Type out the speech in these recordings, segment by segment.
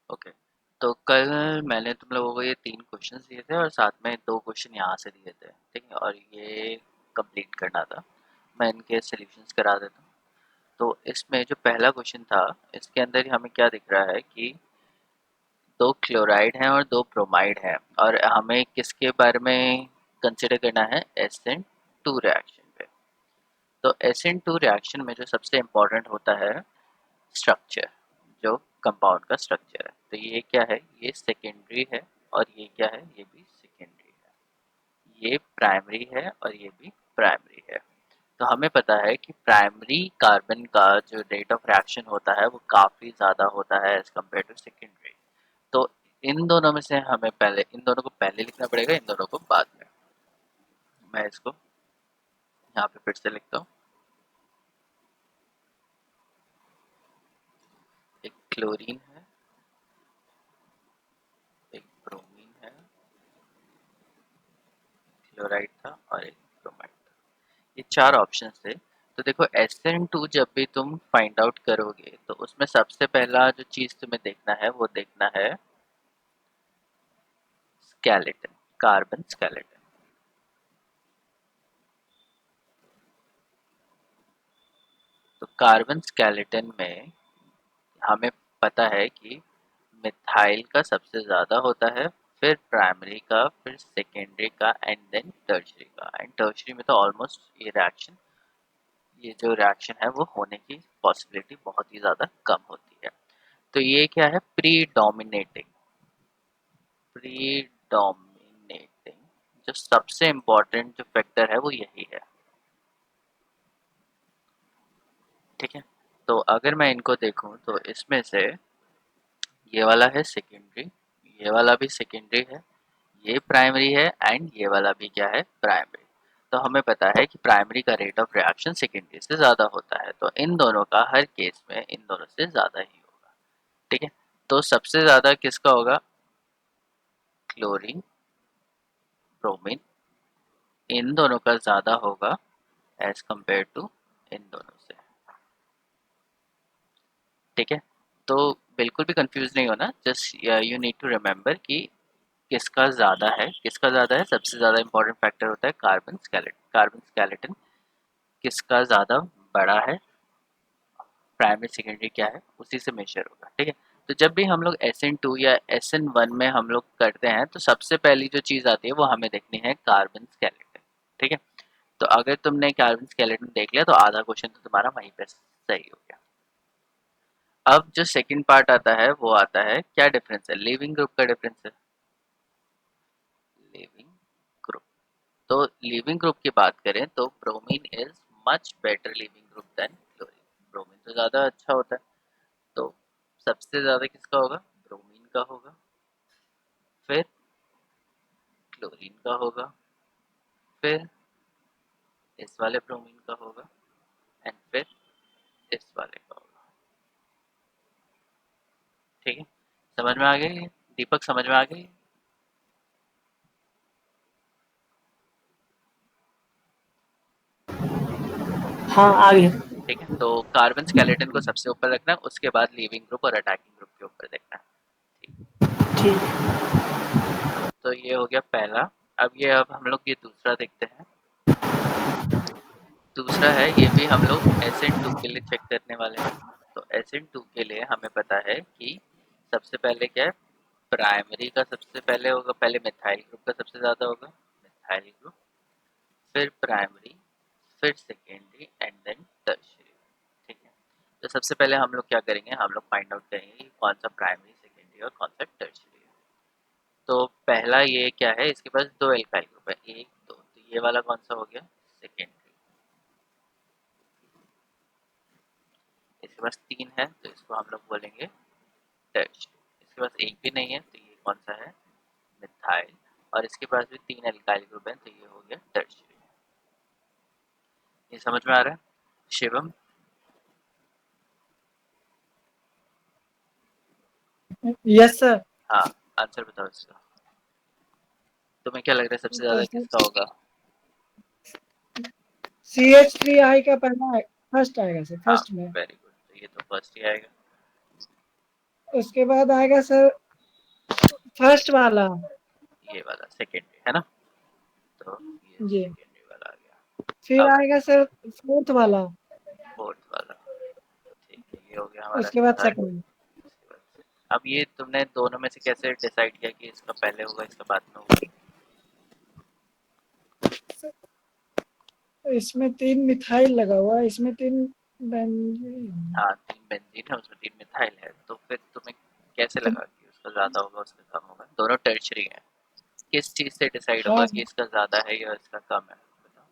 Okay. तो कल मैंने तुम लोगों को ये 3 क्वेश्चंस दिए थे और साथ में 2 क्वेश्चन यहाँ से दिए थे, ठीक है? और ये कंप्लीट करना था। मैं इनके सॉल्यूशंस करा देता हूँ। तो इसमें जो पहला क्वेश्चन था, इसके अंदर हमें क्या दिख रहा है कि 2 क्लोराइड हैं और 2 ब्रोमाइड हैं, और हमें किसके बारे में कंसिडर करना है? SN2 रिएक्शन पे। तो SN2 रिएक्शन में जो सबसे इम्पोर्टेंट होता है स्ट्रक्चर, जो कंपाउंड का स्ट्रक्चर है। तो ये क्या है? ये सेकेंडरी है, और ये क्या है? ये भी सेकेंडरी है। ये प्राइमरी है और ये भी प्राइमरी है। तो हमें पता है कि प्राइमरी कार्बन का जो रेट ऑफ रिएक्शन होता है वो काफ़ी ज़्यादा होता है एज कम्पेयर टू सेकेंडरी। तो इन दोनों में से हमें पहले इन दोनों को पहले लिखना पड़ेगा, इन दोनों को बाद में। मैं इसको यहाँ पे फिर से लिखता हूँ। एक क्लोरीन है, एक ब्रोमीन है, क्लोराइड था और एक ब्रोमाइड था। ये 4 ऑप्शंस थे। तो देखो SN2 जब भी तुम फाइंड आउट करोगे तो उसमें सबसे पहला जो चीज़ तुम्हें देखना है वो देखना है स्केलेटन, कार्बन स्केलेटन। तो कार्बन स्केलेटन में हमें पता है कि मिथाइल का सबसे ज़्यादा होता है, फिर प्राइमरी का, फिर सेकेंडरी का, एंड देन टर्शरी का। एंड टर्शरी में तो ऑलमोस्ट ये जो रिएक्शन है वो होने की पॉसिबिलिटी बहुत ही ज़्यादा कम होती है। तो ये क्या है? प्रीडोमिनेटिंग जो सबसे इम्पोर्टेंट जो फैक्टर है वो यही है, ठीक है? तो अगर मैं इनको देखूं तो इसमें से ये वाला है सेकेंडरी, ये वाला भी सेकेंडरी है, ये प्राइमरी है, एंड ये वाला भी क्या है? प्राइमरी। तो हमें पता है कि प्राइमरी का रेट ऑफ रिएक्शन सेकेंडरी से ज़्यादा होता है, तो इन दोनों का हर केस में इन दोनों से ज़्यादा ही होगा, ठीक है? तो सबसे ज़्यादा किसका होगा? क्लोरीन, ब्रोमीन, इन दोनों का ज़्यादा होगा एज कंपेयर टू इन दोनों से, ठीक है? तो बिल्कुल भी कंफ्यूज नहीं होना, just you need to remember कि किसका ज़्यादा है, किसका ज़्यादा है। सबसे ज़्यादा इंपॉर्टेंट फैक्टर होता है कार्बन स्केलेटन। कार्बन स्केलेटन किसका ज़्यादा बड़ा है, प्राइमरी सेकेंडरी क्या है, उसी से मेजर होगा, ठीक है? तो जब भी हम लोग SN2 या SN1 में हम लोग करते हैं तो सबसे पहली जो चीज़ आती है वो हमें देखनी है कार्बन स्केलेटन, ठीक है? तो अगर तुमने कार्बन स्केलेटन देख लिया तो आधा क्वेश्चन तो तुम्हारा वहीं पे सही हो गया। अब जो सेकंड पार्ट आता है वो आता है क्या डिफरेंस है? लिविंग ग्रुप का डिफरेंस है। लिविंग ग्रुप, तो लिविंग ग्रुप की बात करें तो bromine is much better leaving group than chlorine. Bromine तो ज़्यादा अच्छा होता है। तो सबसे ज़्यादा किसका होगा? ब्रोमीन का होगा, फिर क्लोरीन का होगा, फिर इस वाले ब्रोमीन का होगा, एंड फिर इस वाले का होगा, ठीक है? समझ में आ गई? दीपक समझ में आ गई? हाँ आ गया। ठीक है, तो कार्बन स्केलेटन को सबसे ऊपर रखना है, उसके बाद लिविंग ग्रुप और अटैकिंग ग्रुप के ऊपर देखना है, ठीक। ठीक। तो ये हो गया पहला। अब हम लोग ये दूसरा देखते हैं। दूसरा है, ये भी हम लोग SN2 के लिए चेक करने वाले हैं। तो SN2 के लिए हमें पता है कि सबसे पहले क्या है? प्राइमरी का सबसे पहले होगा, पहले मिथाइल ग्रुप का सबसे ज़्यादा होगा, मिथाइल ग्रुप, फिर प्राइमरी, फिर सेकेंडरी, एंड देन टर्शियरी, ठीक है? तो सबसे पहले हम लोग क्या करेंगे? हम लोग फाइंड आउट करेंगे कि कौन सा प्राइमरी, सेकेंडरी और कौन सा टर्शियरी है। तो पहला ये क्या है? इसके पास 2 एल्काइल ग्रुप है, 1 2, तो ये वाला कौन सा हो गया? सेकेंडरी। इसके पास 3 है तो इसको हम लोग बोलेंगे टर्शियरी। इसके पास एक भी नहीं है तो ये कौन सा है? मिथाइल। और इसके पास भी 3 एल्काइल ग्रुप है तो ये हो गया टर्शियरी। ये समझ में आ रहा है शिवम? Yes sir. हाँ, आंसर बताओ इसका। तुम्हें क्या लग रहा है सबसे ज्यादा किसका होगा? CH3I का पहला फर्स्ट आएगा सर, हाँ, फर्स्ट में। वेरी गुड, तो ये तो फर्स्ट ही आएगा। उसके बाद आएगा सर फर्स्ट वाला। ये वाला सेकेंडरी है ना, तो ये जी। सेकेंडरी वाला आ फिर गया। अब आएगा सर फोर्थ वाला। फोर्थ वाला, ठीक है, ये हो गया हमारा उसके बाद थर्ड। सेकंड। इसके बाद अब ये तुमने दोनों में से कैसे डिसाइड किया कि इसका पहले होगा इसका बाद में होगा? इसमें 3 मिथाइल लगा हुआ है, इसमें 3 बेंजीन। हाँ, 3 बेंजीन है, उसमें 3 मिथाइल है, तो फिर तुम्हें कैसे तो लगा कि उसका ज़्यादा होगा उसका कम होगा? दोनों टर्शरी हैं, किस चीज़ से डिसाइड होगा हाँ, कि इसका ज़्यादा है या इसका कम है, बताओ?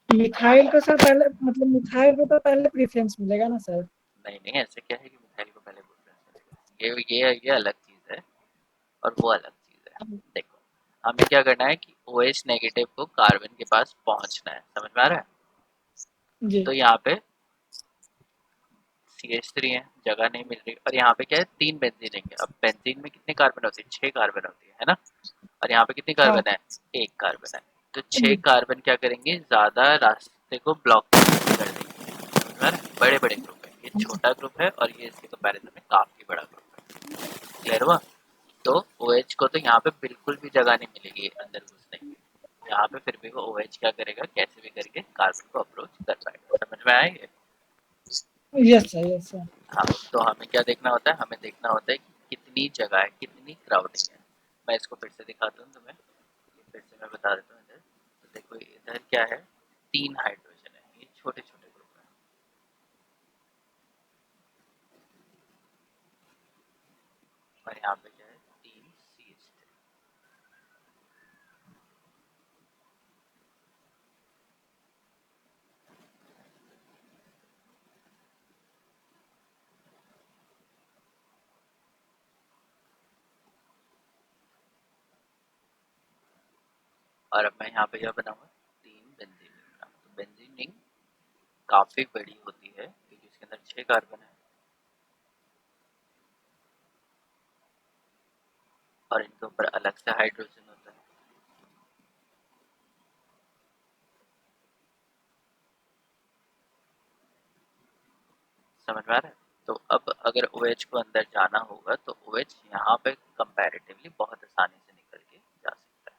मिथाइल को सर पहले, मतलब मिथाइल को तो पहले प्रेफरेंस मिलेगा ना सर। नहीं नहीं, ऐसे क्या है कि मिथाइल को पहले प्रेफरेंस मिलेगा? ये अलग चीज़ है और वो अलग चीज़ है। देखो, हमें क्या करना है कि OH नेगेटिव को कार्बन के पास पहुंचना है, समझ में आ रहा है? जी। तो यहाँ पे CH3 है, जगह नहीं मिल रही, और यहाँ पे क्या है, 3 बेंजीन लेंगे। अब बेंजीन में कितने कार्बन होते हैं? 6 कार्बन होती है ना? और यहाँ पे कितनी हाँ कार्बन है? 1 कार्बन है। तो 6 जी। कार्बन क्या करेंगे, ज़्यादा रास्ते को ब्लॉक कर देंगे, समझ में आ रहा है? बड़े बड़े ग्रुप है, ये छोटा ग्रुप है और ये इसके कंपैरिजन में काफ़ी बड़ा ग्रुप है। क्लियर हुआ? तो OH को तो यहाँ पे बिल्कुल भी जगह नहीं मिलेगी अंदर घुसने की। यहाँ पे फिर भी वो OH क्या करेगा, कैसे भी करके कार्बन को अप्रोच कर पाएगा। समझ में आया ये? Yes sir, yes sir. हाँ, तो हमें क्या देखना होता है, हमें देखना होता है कि कितनी जगह है, कितनी क्राउडिंग है। मैं इसको फिर से दिखाता हूँ तुम्हें, ये फिर से मैं बता देता हूँ इधर। तो देखो इधर क्या है, 3 हाइड्रोजन है, ये छोटे छोटे ग्रुप है, और यहाँ पे क्या है, 3 CH3। और अब मैं यहाँ पे क्या बनाऊंगा, 3 बेंजीन रिंग बनाऊंगा। तो बेंजीन रिंग काफी बड़ी होती है क्योंकि इसके अंदर 6 कार्बन है और इनके ऊपर अलग से हाइड्रोजन होता है। समझ में आ रहा है? तो अब अगर OH को अंदर जाना होगा तो OH यहाँ पे कंपैरेटिवली बहुत आसानी से निकल के जा सकता है।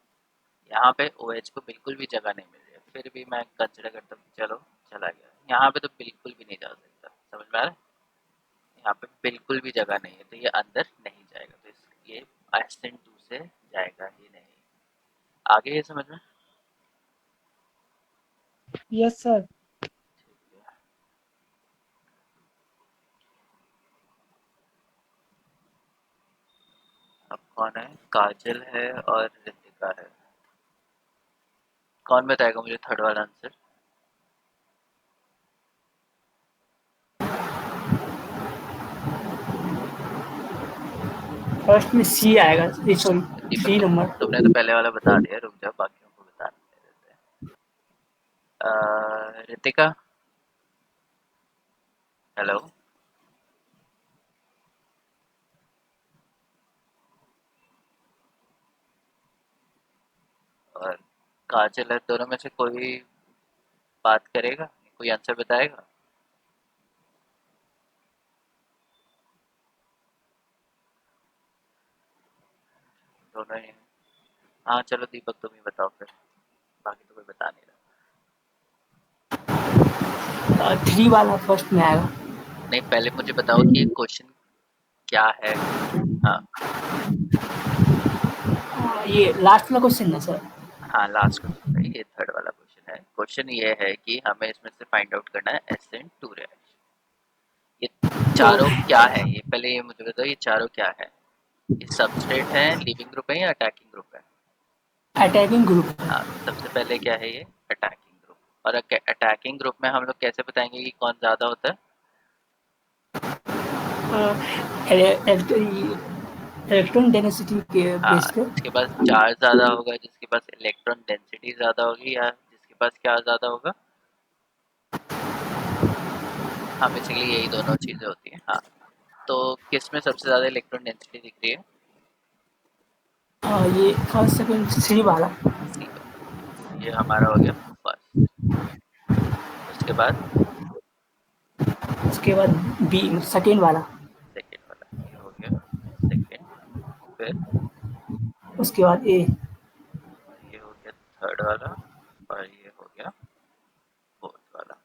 यहाँ पे OH को बिल्कुल भी जगह नहीं मिल रही है, फिर भी मैं कंसिडर करता हूँ चलो चला गया। यहाँ पे तो बिल्कुल भी नहीं जा सकता, समझ में आ रहा है? यहाँ पे बिल्कुल भी जगह नहीं है, तो ये अंदर नहीं जाएगा, तो ये SN2 से जाएगा ही नहीं। आगे ये समझ में? Yes sir. ठीक है। अब कौन है? काजल है और रितिका है। कौन बताएगा मुझे थर्ड वाला आंसर? फर्स्ट में सी आएगा, सॉरी दीपक, 3 नंबर। तुमने तो पहले वाला बता दिया, रुक जाओ बाकियों को बताने देते हैं। रितिका, हेलो। और काजल है, दोनों में से कोई बात करेगा, कोई आंसर बताएगा? दोनों ही हैं। हाँ चलो दीपक तुम ही बताओ फिर, बाकी तो कोई बता नहीं रहा। 3 वाला फर्स्ट में आएगा। नहीं, पहले मुझे बताओ कि ये क्वेश्चन क्या है। हाँ। ये लास्ट वाला क्वेश्चन है सर। हाँ लास्ट क्वेश्चन है ये, थर्ड वाला क्वेश्चन है। क्वेश्चन ये है कि हमें इसमें से फाइंड आउट करना है SN2 रिएक्शन। ये तो चारों क्या है, ये पहले ये मुझे बताओ, ये चारों क्या है? ये सबस्ट्रेट है, लिविंग ग्रुप है या अटैकिंग ग्रुप है? अटैकिंग ग्रुप हाँ, तो सबसे पहले क्या है, ये अटैकिंग ग्रुप। और अटैकिंग ग्रुप में हम लोग कैसे बताएंगे कि कौन ज़्यादा होता है? इलेक्ट्रॉन डेंसिटी के हाँ, बेस पे। जिसके पास चार्ज ज़्यादा होगा, जिसके पास इलेक्ट्रॉन डेंसिटी ज़्यादा होगी, या जिसके पास क्या ज़्यादा होगा? हाँ, बेसिकली यही दोनों चीज़ें होती हैं। हाँ, तो किस में सबसे ज़्यादा इलेक्ट्रॉन डेंसिटी दिख रही है? ये फर्स्ट सेकंड सी वाला। C वाला। ये हमारा हो गया फर्स्ट। उसके बाद उसके बाद बी सेकेंड वाला, सेकेंड वाला ये हो गया सेकेंड, फिर उसके बाद ए, ये हो गया थर्ड वाला, और ये हो गया फोर्थ वाला।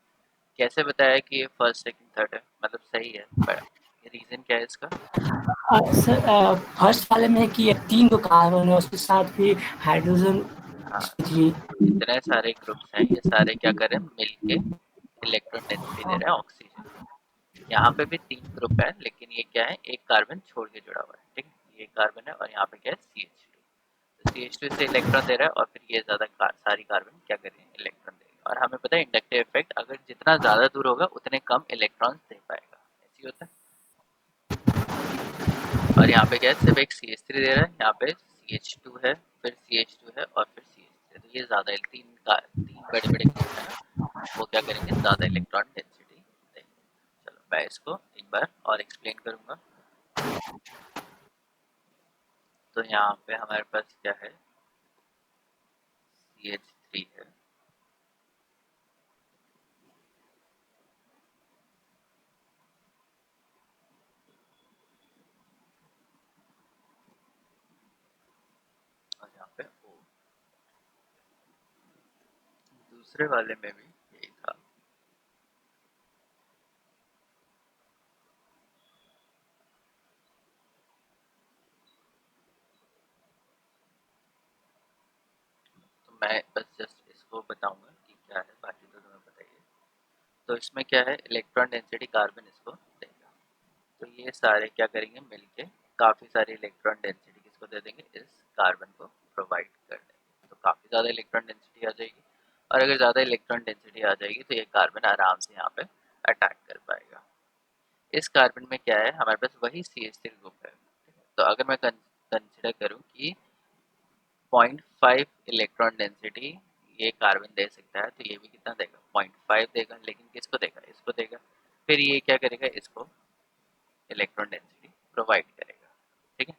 कैसे बताया कि ये फर्स्ट सेकंड थर्ड है, मतलब सही है, बट रीजन क्या है इसका? सर फर्स्ट वाले में कि 3 कार्बन है, उसके साथ भी हाइड्रोजन हाँ, थ्री। जितने सारे ग्रुप्स हैं ये सारे क्या करें मिलके इलेक्ट्रॉन डेंसिटी दे रहे हैं ऑक्सीजन। यहाँ पे भी 3 ग्रुप है, लेकिन ये क्या है, एक कार्बन छोड़ के जुड़ा हुआ है, ठीक है, ये कार्बन है और यहाँ पे क्या है CH2। तो CH2 से इलेक्ट्रॉन दे रहा है और फिर ये ज़्यादा सारी कार्बन क्या करेंगे, इलेक्ट्रॉन देगा। और हमें पता है इंडक्टिव इफेक्ट, अगर जितना ज़्यादा दूर होगा उतने कम इलेक्ट्रॉन दे पाएगा, ऐसी होता है। और यहाँ पे क्या है, सिर्फ एक CH3 दे रहा है, यहाँ पे CH2 है, फिर CH2 है और फिर CH3। तो ये ज़्यादा तीन बड़े बड़े ग्रुप है ना, वो क्या करेंगे, ज़्यादा इलेक्ट्रॉन डेंसिटी देंगे। चलो मैं इसको एक बार और एक्सप्लेन करूँगा। तो यहाँ पे हमारे पास क्या है, CH3 है, और यहाँ पे O। दूसरे वाले में भी यही था। तो मैं बस जस्ट इसको बताऊंगा कि क्या है, बाकी तो तुम्हें बताइए। तो इसमें क्या है, इलेक्ट्रॉन डेंसिटी कार्बन इसको देगा। तो ये सारे क्या करेंगे मिलके, काफ़ी सारी इलेक्ट्रॉन डेंसिटी किसको दे देंगे, इस कार्बन को प्रोवाइड कर देंगे। तो काफ़ी ज़्यादा इलेक्ट्रॉन डेंसिटी आ जाएगी, और अगर ज़्यादा इलेक्ट्रॉन डेंसिटी आ जाएगी तो ये कार्बन आराम से यहाँ पे अटैक कर पाएगा। इस कार्बन में क्या है, हमारे पास वही CH3 ग्रुप है। तो अगर मैं कंसिडर करूँ कि 0.5 इलेक्ट्रॉन डेंसिटी ये कार्बन दे सकता है, तो ये भी कितना देगा, 0.5 देगा, लेकिन किसको देगा, इसको देगा। फिर ये क्या करेगा, इसको इलेक्ट्रॉन डेंसिटी प्रोवाइड करेगा, ठीक है।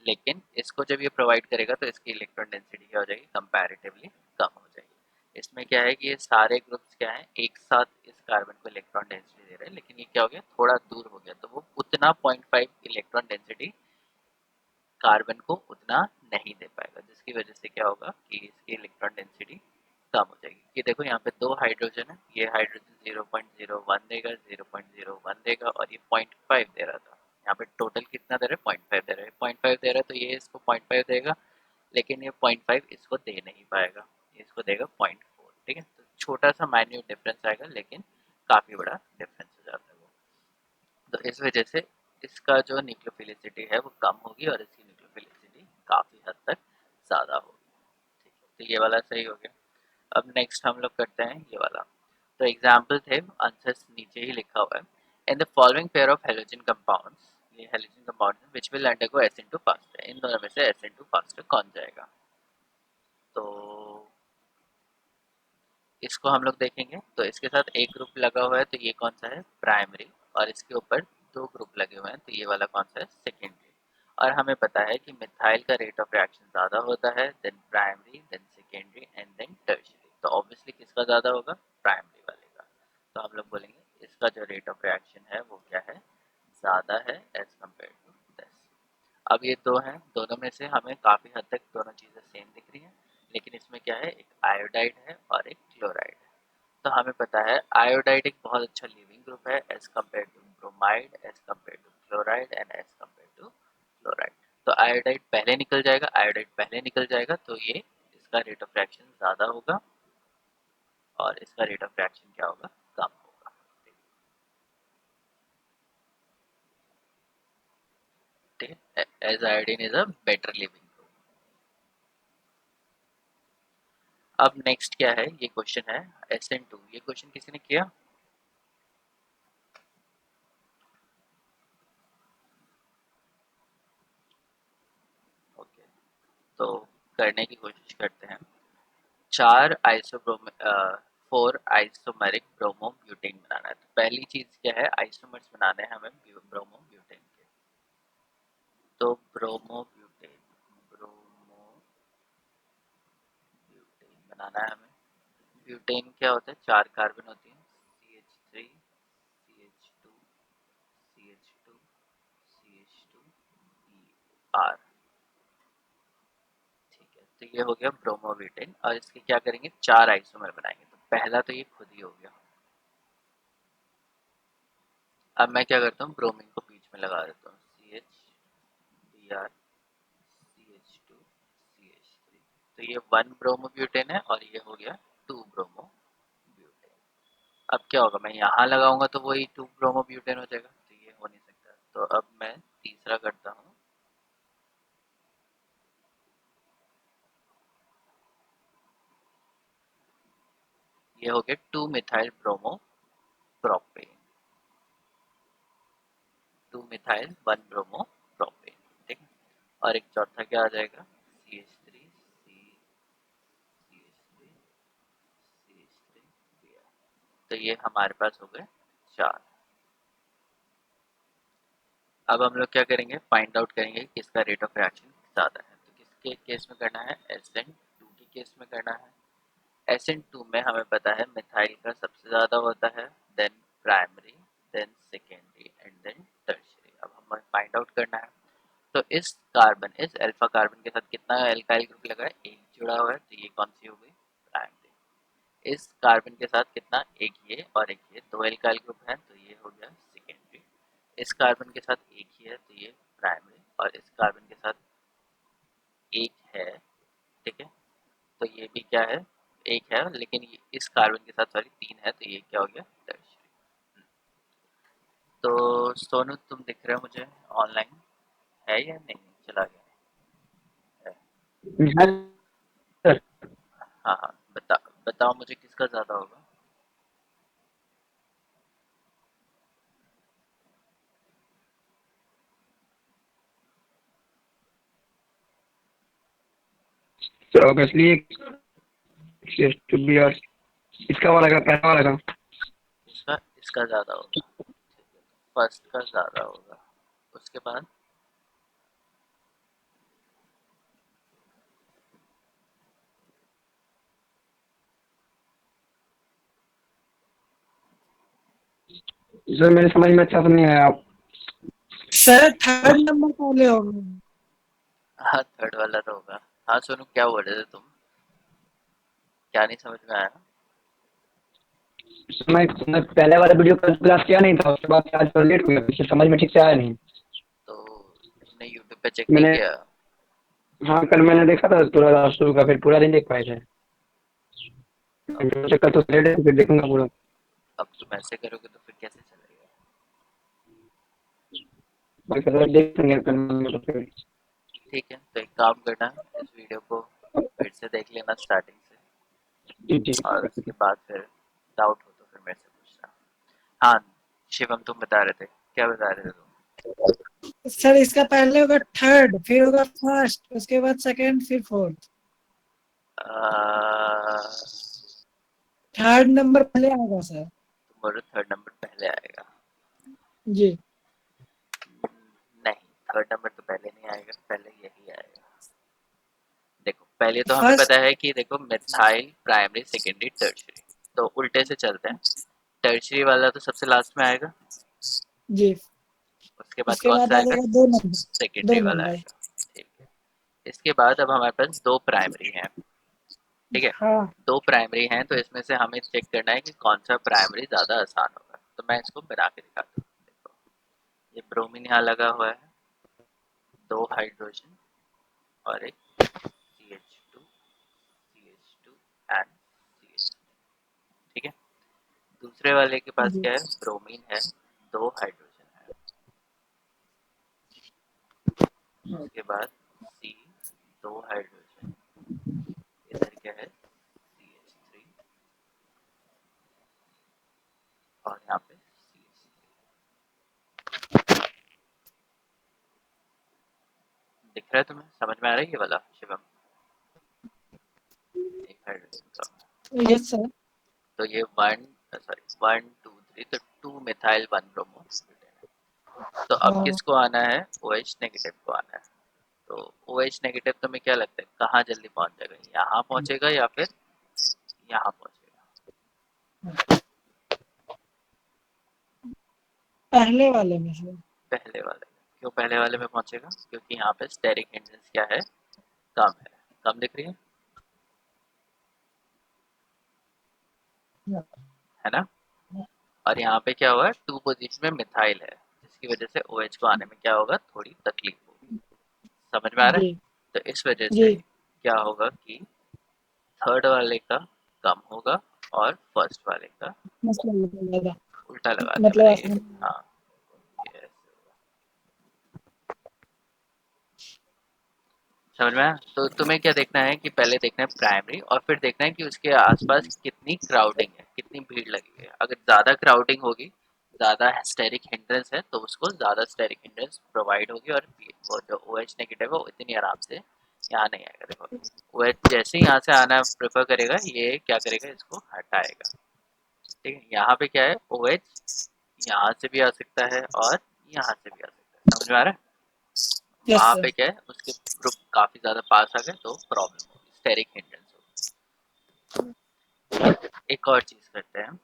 लेकिन इसको जब ये प्रोवाइड करेगा तो इसकी इलेक्ट्रॉन डेंसिटी क्या हो जाएगी, कंपैरेटिवली कम हो जाएगी। इसमें क्या है कि ये सारे ग्रुप्स क्या है, एक साथ इस कार्बन को इलेक्ट्रॉन डेंसिटी दे रहे हैं, लेकिन ये क्या हो गया, थोड़ा दूर हो गया, तो वो उतना 0.5 इलेक्ट्रॉन डेंसिटी कार्बन को उतना नहीं दे पाएगा, जिसकी वजह से क्या होगा कि इसकी इलेक्ट्रॉन डेंसिटी कम हो जाएगी। ये देखो यहाँ पे 2 हाइड्रोजन है, ये हाइड्रोजन 0.01 देगा, 0.01 देगा, और ये 0.5 दे रहा था। यहाँ पे टोटल कितना दे रहा है, 0.5 दे रहा है, 0.5 दे रहा है, तो ये इसको 0.5 देगा, लेकिन ये 0.5 इसको दे नहीं पाएगा, इसको देगा 0.4, ठीक है। तो छोटा सा माइन्यूट डिफरेंस आएगा, लेकिन काफ़ी बड़ा डिफरेंस हो जाता है वो। तो इस वजह से इसका जो न्यूक्लियोफिलिसिटी है वो कम होगी, और इसकी न्यूक्लियोफिलिसिटी काफ़ी हद तक ज़्यादा होगी, ठीक है। तो ये वाला सही हो गया। अब नेक्स्ट हम लोग करते हैं ये वाला। तो एग्जाम्पल थे, आंसर नीचे ही लिखा हुआ है। In the following pair of halogen compounds, ये halogen compounds which will undergo SN2 faster, इन दोनों में से SN2 फास्टर कौन जाएगा। तो इसको हम लोग देखेंगे, तो इसके साथ एक ग्रुप लगा हुआ है, तो ये कौन सा है, प्राइमरी, और इसके ऊपर 2 ग्रुप लगे हुए हैं, तो ये वाला कौन सा है, सेकेंडरी। और हमें पता है कि मिथाइल का रेट ऑफ रिएक्शन ज़्यादा होता है, then primary, then secondary and then tertiary. तो ऑब्वियसली किसका ज़्यादा होगा, प्राइमरी वाले का। तो हम लोग बोलेंगे इसका जो रेट ऑफ रिएक्शन है वो क्या है, ज़्यादा है एज कम्पेयर टू दिस। अब ये दो हैं, दोनों में से हमें काफ़ी हद तक दोनों चीज़ें सेम दिख रही हैं, लेकिन इसमें क्या है, एक आयोडाइड है और एक क्लोराइड है। तो हमें पता है आयोडाइड एक बहुत अच्छा लीविंग ग्रुप है as compare to bromide, as compare to chloride and as compare to chloride. तो आयोडाइड पहले निकल जाएगा, आयोडाइड पहले निकल जाएगा, तो ये इसका रेट ऑफ रिएक्शन ज़्यादा होगा, और इसका रेट ऑफ रिएक्शन क्या होगा, कम होगा, ठीक है। As iodine is a better leaving group. अब नेक्स्ट क्या है, ये क्वेश्चन है SN2। ये क्वेश्चन किसी ने किया, ओके, तो करने की कोशिश करते हैं। 4 आइसोमेरिक ब्रोमो ब्यूटेन बनाना है। तो पहली चीज क्या है, आइसोमर्स बनाने हैं हमें ब्रोमो ब्यूटेन के। तो ब्रोमो ब्यूटेन बनाना है हमें। ब्यूटेन क्या होता है, 4 कार्बन होती हैं, CH3, CH2, आर। ठीक है, तो ये हो गया ब्रोमोब्यूटेन और इसके क्या करेंगे, 4 आइसोमर बनाएंगे। तो पहला तो ये खुद ही हो गया। अब मैं क्या करता हूँ, ब्रोमीन को बीच में लगा देता हूँ, CH Br CH2CH3। तो ये 1 ब्रोमोब्यूटेन है और ये हो गया 2 ब्रोमोब्यूटेन। अब क्या होगा, मैं यहाँ लगाऊंगा तो वही 2 ब्रोमोब्यूटेन हो जाएगा, तो ये हो नहीं सकता। तो अब मैं तीसरा करता हूँ, ये हो गया 2 methyl bromo propane, 2 methyl 1 bromo propane. ठीक है, और एक चौथा क्या आ जाएगा, CH3 CH3 CH3 Br। तो ये हमारे पास हो गए 4। अब हम लोग क्या करेंगे, फाइंड आउट करेंगे किसका रेट ऑफ रिएक्शन ज़्यादा है। तो किसके केस में करना है, SN2 के केस में करना है। SN2 में हमें पता है मिथाइल का सबसे ज़्यादा होता है, then primary, then secondary and then tertiary. अब हमें फाइंड आउट करना है। तो इस अल्फा कार्बन के साथ कितना एल्काइल ग्रुप लगा है, एक जुड़ा हुआ है, तो ये कौन सी हो गई, प्राइमरी। इस कार्बन के साथ कितना, एक ये और एक ये, 2 एल्काइल ग्रुप है, तो ये हो गया सेकेंडरी। इस कार्बन के साथ एक ही है, तो ये प्राइमरी, और इस कार्बन के साथ एक है। ठीक है, तो ये भी क्या है, एक है, लेकिन ये इस कार्बन के साथ सॉरी 3 है, तो ये क्या हो गया, टर्शियरी। तो सोनू तुम दिख रहे हो मुझे ऑनलाइन, है या नहीं, चला गया है? सर हाँ हाँ, बताओ मुझे किसका ज़्यादा होगा। ऑब्वियसली टू बी और इसका वाला का पहला वाला का इसका ज़्यादा होगा। ठीक है, फर्स्ट का ज़्यादा होगा, उसके बाद सर मेरे समझ में अच्छा से नहीं आया। आप सर थर्ड नंबर पहले होगा। हाँ थर्ड वाला तो होगा। हाँ सोनू, क्या बोल रहे थे तुम, क्या नहीं समझ में आया। मैं पहले वाला वीडियो कल क्लास किया नहीं था, उसके बाद आज थोड़ा लेट हो गया, पीछे समझ में ठीक से आया नहीं। तो तुमने यूट्यूब पे चेक नहीं मैंने किया। हाँ कल मैंने देखा था पूरा शुरू का, फिर पूरा नहीं देख पाए थे। अब कल तो लेट है, फिर देखूंगा पूरा। अब तुम ऐसे करोगे तो फिर कैसे चलेगा। कल देखेंगे कल फिर। ठीक है, तो एक काम करना, इस वीडियो को फिर से देख लेना स्टार्टिंग से, जी जी और उसके बाद फिर डाउट हो तो फिर मेरे से पूछना। हाँ शिवम, तुम बता रहे थे, क्या बता रहे थे तुम। सर इसका पहले होगा थर्ड, फिर होगा फर्स्ट, उसके बाद सेकंड, फिर फोर्थ। थर्ड नंबर पहले आएगा सर। तुम बोल रहे थर्ड नंबर पहले आएगा। जी। नहीं, थर्ड नंबर तो पहले नहीं आएगा, पहले यही आएगा। देखो पहले तो हमें फर्स्ट। पता है कि देखो मिथाइल प्राइमरी सेकेंडरी टर्शियरी, तो उल्टे से चलते हैं। टर्शियरी वाला तो सबसे लास्ट में आएगा, जी। उसके बाद उसके कौन बाद सा आ आएगा, जाएगा दो नंबर। दो सेकेंडरी वाला नंबर। आएगा। ठीक है, इसके बाद अब हमारे पास 2 प्राइमरी हैं। ठीक है, हाँ। 2 प्राइमरी हैं, तो इसमें से हमें चेक करना है कि कौन सा प्राइमरी ज़्यादा आसान होगा। तो मैं इसको बना के दिखाता हूँ। देखो ये ब्रोमीन यहाँ लगा हुआ है, 2 हाइड्रोजन और एक CH2 CH2 एंड CH2। ठीक है, दूसरे वाले के पास जी। क्या है, ब्रोमीन है, 2 हाइड्रोजन है, उसके बाद C, 2 हाइड्रोजन, इधर क्या है, CH3 और यहाँ पे CH3। दिख रहा है तुम्हें, समझ में आ रहा है ये वाला शिवम, एक हाइड्रोजन का। Yes sir. तो ये 1 2 3, तो 2 मिथाइल 1 ब्रोमो ब्यूटेन है। तो अब हाँ। किसको आना है, OH नेगेटिव को आना है। तो OH नेगेटिव तुम्हें क्या लगता है कहाँ जल्दी पहुंच जाएगा, यहाँ पहुंचेगा या फिर यहाँ पहुंचेगा। पहले वाले में सर। पहले वाले, क्यों पहले वाले में पहुंचेगा? क्योंकि यहाँ पे स्टेरिक हिंड्रेंस क्या है, कम है। कम दिख रही है ना? और यहाँ पे क्या हुआ, 2 पोजीशन में मिथाइल है, जिसकी वजह से OH को आने में क्या होगा, थोड़ी तकलीफ होगी। समझ में आ रहा है? जी तो इस वजह जी से क्या होगा कि थर्ड वाले का कम होगा और फर्स्ट वाले का मतलब उल्टा लगा दिया मतलब मैंने ये। आसान हाँ, ये ऐसे होगा। समझ में आया? तो तुम्हें क्या देखना है कि पहले देखना है प्राइमरी, और फिर देखना है कि उसके आसपास कितनी क्राउडिंग है, कितनी भीड़ लगी है। अगर ज़्यादा क्राउडिंग होगी, ज़्यादा स्टेरिक हिंड्रेंस है, तो उसको ज़्यादा स्टेरिक हिंड्रेंस प्रोवाइड होगी, और वो जो OH नेगेटिव है वो इतनी आराम से यहाँ नहीं आएगा। देखो, OH जैसे ही यहाँ से आना प्रेफर करेगा, ये क्या करेगा, इसको हटाएगा। ठीक है, यहाँ पे क्या है, OH यहाँ से भी आ सकता है और यहाँ से भी आ सकता है। समझ में आ रहा है? यस वहाँ सर पे क्या है, उसके ग्रुप काफ़ी ज़्यादा पास आ गए तो प्रॉब्लम होगी, स्टेरिक हिंड्रेंस होगी। एक और चीज़ करते हैं,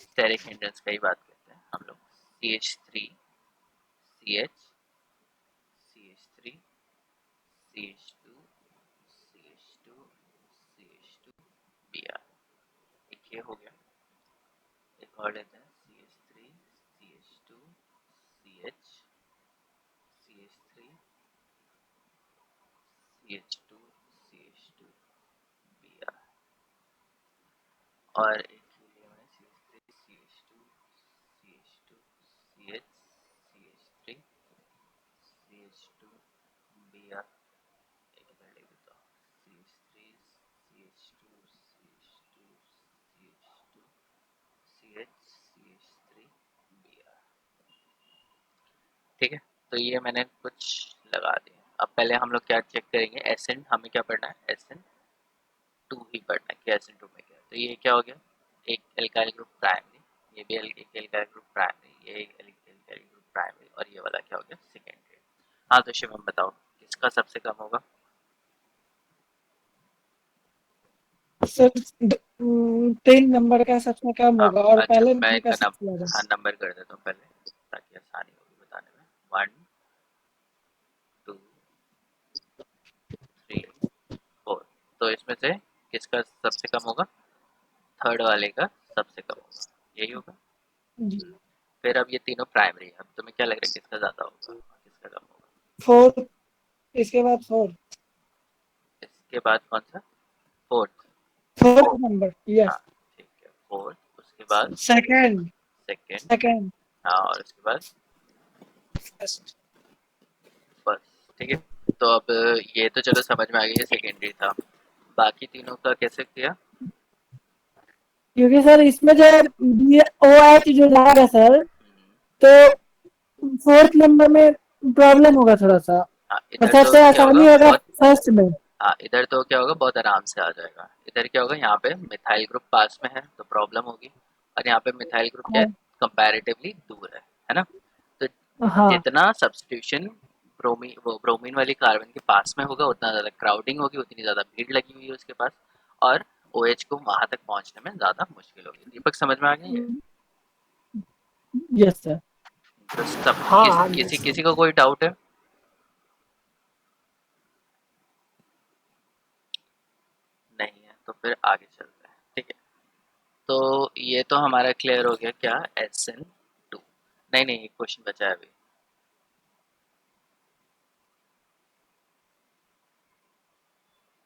स्टेरिक हिंड्रेंस का ही बात करते हैं हम लोग। CH3 CH CH3 CH2 CH2 CH2 Br। एक ये हो गया। एक और लेते हैं, CH3 CH2 CH CH3 CH2 CH2 Br। और एक ये लिया मैंने, CH3 CH2 CH2 CH CH3 CH2 Br। एक इधर लिख देता हूँ, CH3 CH2 CH2 CH2 CH CH3 Br। ठीक है, तो ये मैंने कुछ लगा दिया। अब पहले हम लोग क्या चेक करेंगे, SN हमें क्या पढ़ना है, SN2 ही पढ़ना है कि SN2 में क्या है। तो ये क्या हो गया, एक एल्काइल ग्रुप प्राइमरी, ये भी एक एल्काइल ग्रुप प्राइमरी, ये एक एल्काइल ग्रुप प्राइमरी, और ये वाला क्या हो गया, सेकेंडरी। हाँ, तो शिवम बताओ किसका सबसे कम होगा? सर 3 नंबर का सबसे कम हाँ, होगा और अच्छा, पहले मैं नंबर का इनका सबसे ज्यादा। हाँ नंबर कर देता हूँ पहले, ताकि आसानी होगी बताने में। 1 2 3 4। तो इसमें से किसका सबसे कम होगा? थर्ड वाले का सबसे कम होगा, यही होगा। जी फिर अब ये तीनों प्राइमरी है, अब तुम्हें क्या लग रहा है किसका ज़्यादा होगा और किसका कम होगा? 4 इसके बाद 4 इसके बाद कौन सा? फोर्थ। 4th नंबर हाँ, यस ठीक है, फोर्थ। उसके बाद सेकंड सेकंड। सेकंड हाँ, और उसके बाद फर्स्ट। फर्स्ट। ठीक है, तो अब ये तो चलो समझ में आ गया, ये सेकेंडरी था। बाकी तीनों का कैसे किया? क्योंकि सर इसमें जो OH जो जाएगा सर, तो 4th नंबर में प्रॉब्लम होगा थोड़ा सा, हाँ, और इधर तो सबसे क्या होगा आसानी होगा बहुत। फर्स्ट में। हाँ, इधर तो क्या होगा, बहुत आराम से आ जाएगा। इधर क्या होगा, यहाँ पे मिथाइल ग्रुप पास में है तो प्रॉब्लम होगी, और यहाँ पे मिथाइल ग्रुप क्या है, कंपैरेटिवली दूर है ना? तो हाँ जितना सब्स्टिट्यूशन ब्रोमीन वाली कार्बन के पास में होगा, उतना ज़्यादा क्राउडिंग होगी, उतनी ज़्यादा भीड़ लगी हुई है उसके पास, और OH को वहां तक पहुंचने में ज़्यादा मुश्किल होगी। दीपक, समझ में आ गया ये? Yes sir. तो सब हाँ हाँ किसी किसी को कोई डाउट है? नहीं है तो फिर आगे चलते हैं। ठीक है, तो ये तो हमारा क्लियर हो गया, क्या, SN2। नहीं नहीं, एक क्वेश्चन बचा है अभी।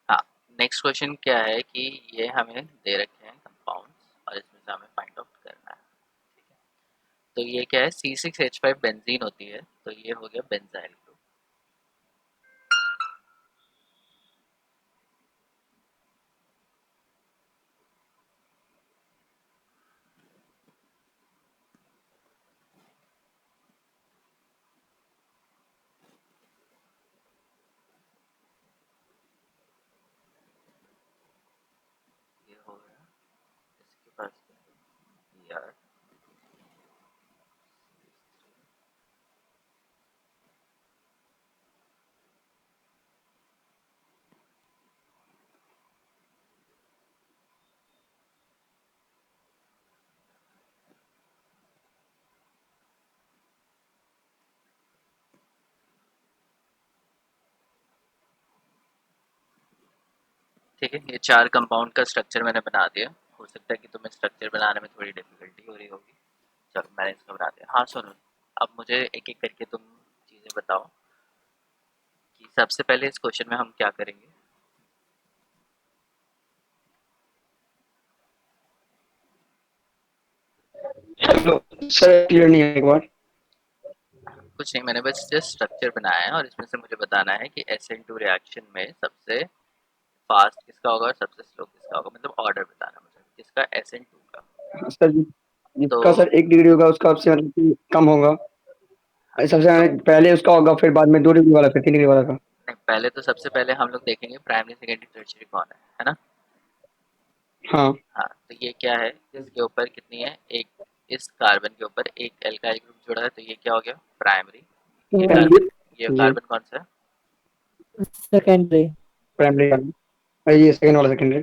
हाँ, नेक्स्ट क्वेश्चन क्या है कि ये हमें दे रखे हैं कंपाउंड्स, और इसमें से हमें फाइंड आउट करना है। ठीक है, तो ये क्या है, C6H5 बेंजीन होती है, तो ये हो गया बेंजाइल ग्रुप। ये हो गया, इसके पास यार, ठीक है, ये 4 कंपाउंड का स्ट्रक्चर मैंने बना दिया। हो सकता है कि तुम्हें स्ट्रक्चर बनाने में थोड़ी डिफिकल्टी हो रही होगी। चलो मैंने इसको बना दिया। हाँ सुनो, अब मुझे एक एक करके तुम चीज़ें बताओ कि सबसे पहले इस क्वेश्चन में हम क्या करेंगे। चलो सर, क्लियर नहीं है एक बार। कुछ नहीं, मैंने बस जस्ट स्ट्रक्चर बनाया है और इसमें से मुझे बताना है कि SN2 रिएक्शन में सबसे फास्ट किसका होगा और सबसे स्लो किसका होगा, मतलब ऑर्डर बताना है मुझे किसका, SN2 का। सर तो जिसका सर 1 डिग्री होगा उसका आपसे मतलब कि कम होगा। सबसे पहले उसका होगा, फिर बाद में 2 डिग्री वाला, फिर 3 डिग्री वाला का। नहीं, पहले तो सबसे पहले हम लोग देखेंगे प्राइमरी सेकेंडरी टर्शियरी कौन है ना। हाँ हाँ, तो ये क्या है, इसके ऊपर कितनी है, एक, इस कार्बन के ऊपर एक एल्काइल ग्रुप जुड़ा है, तो ये क्या हो गया, प्राइमरी। ये कार्बन, ये जी, कार्बन कौन सा है, सेकेंडरी। प्राइमरी वाला, ये सेकंड वाला सेकेंडरी।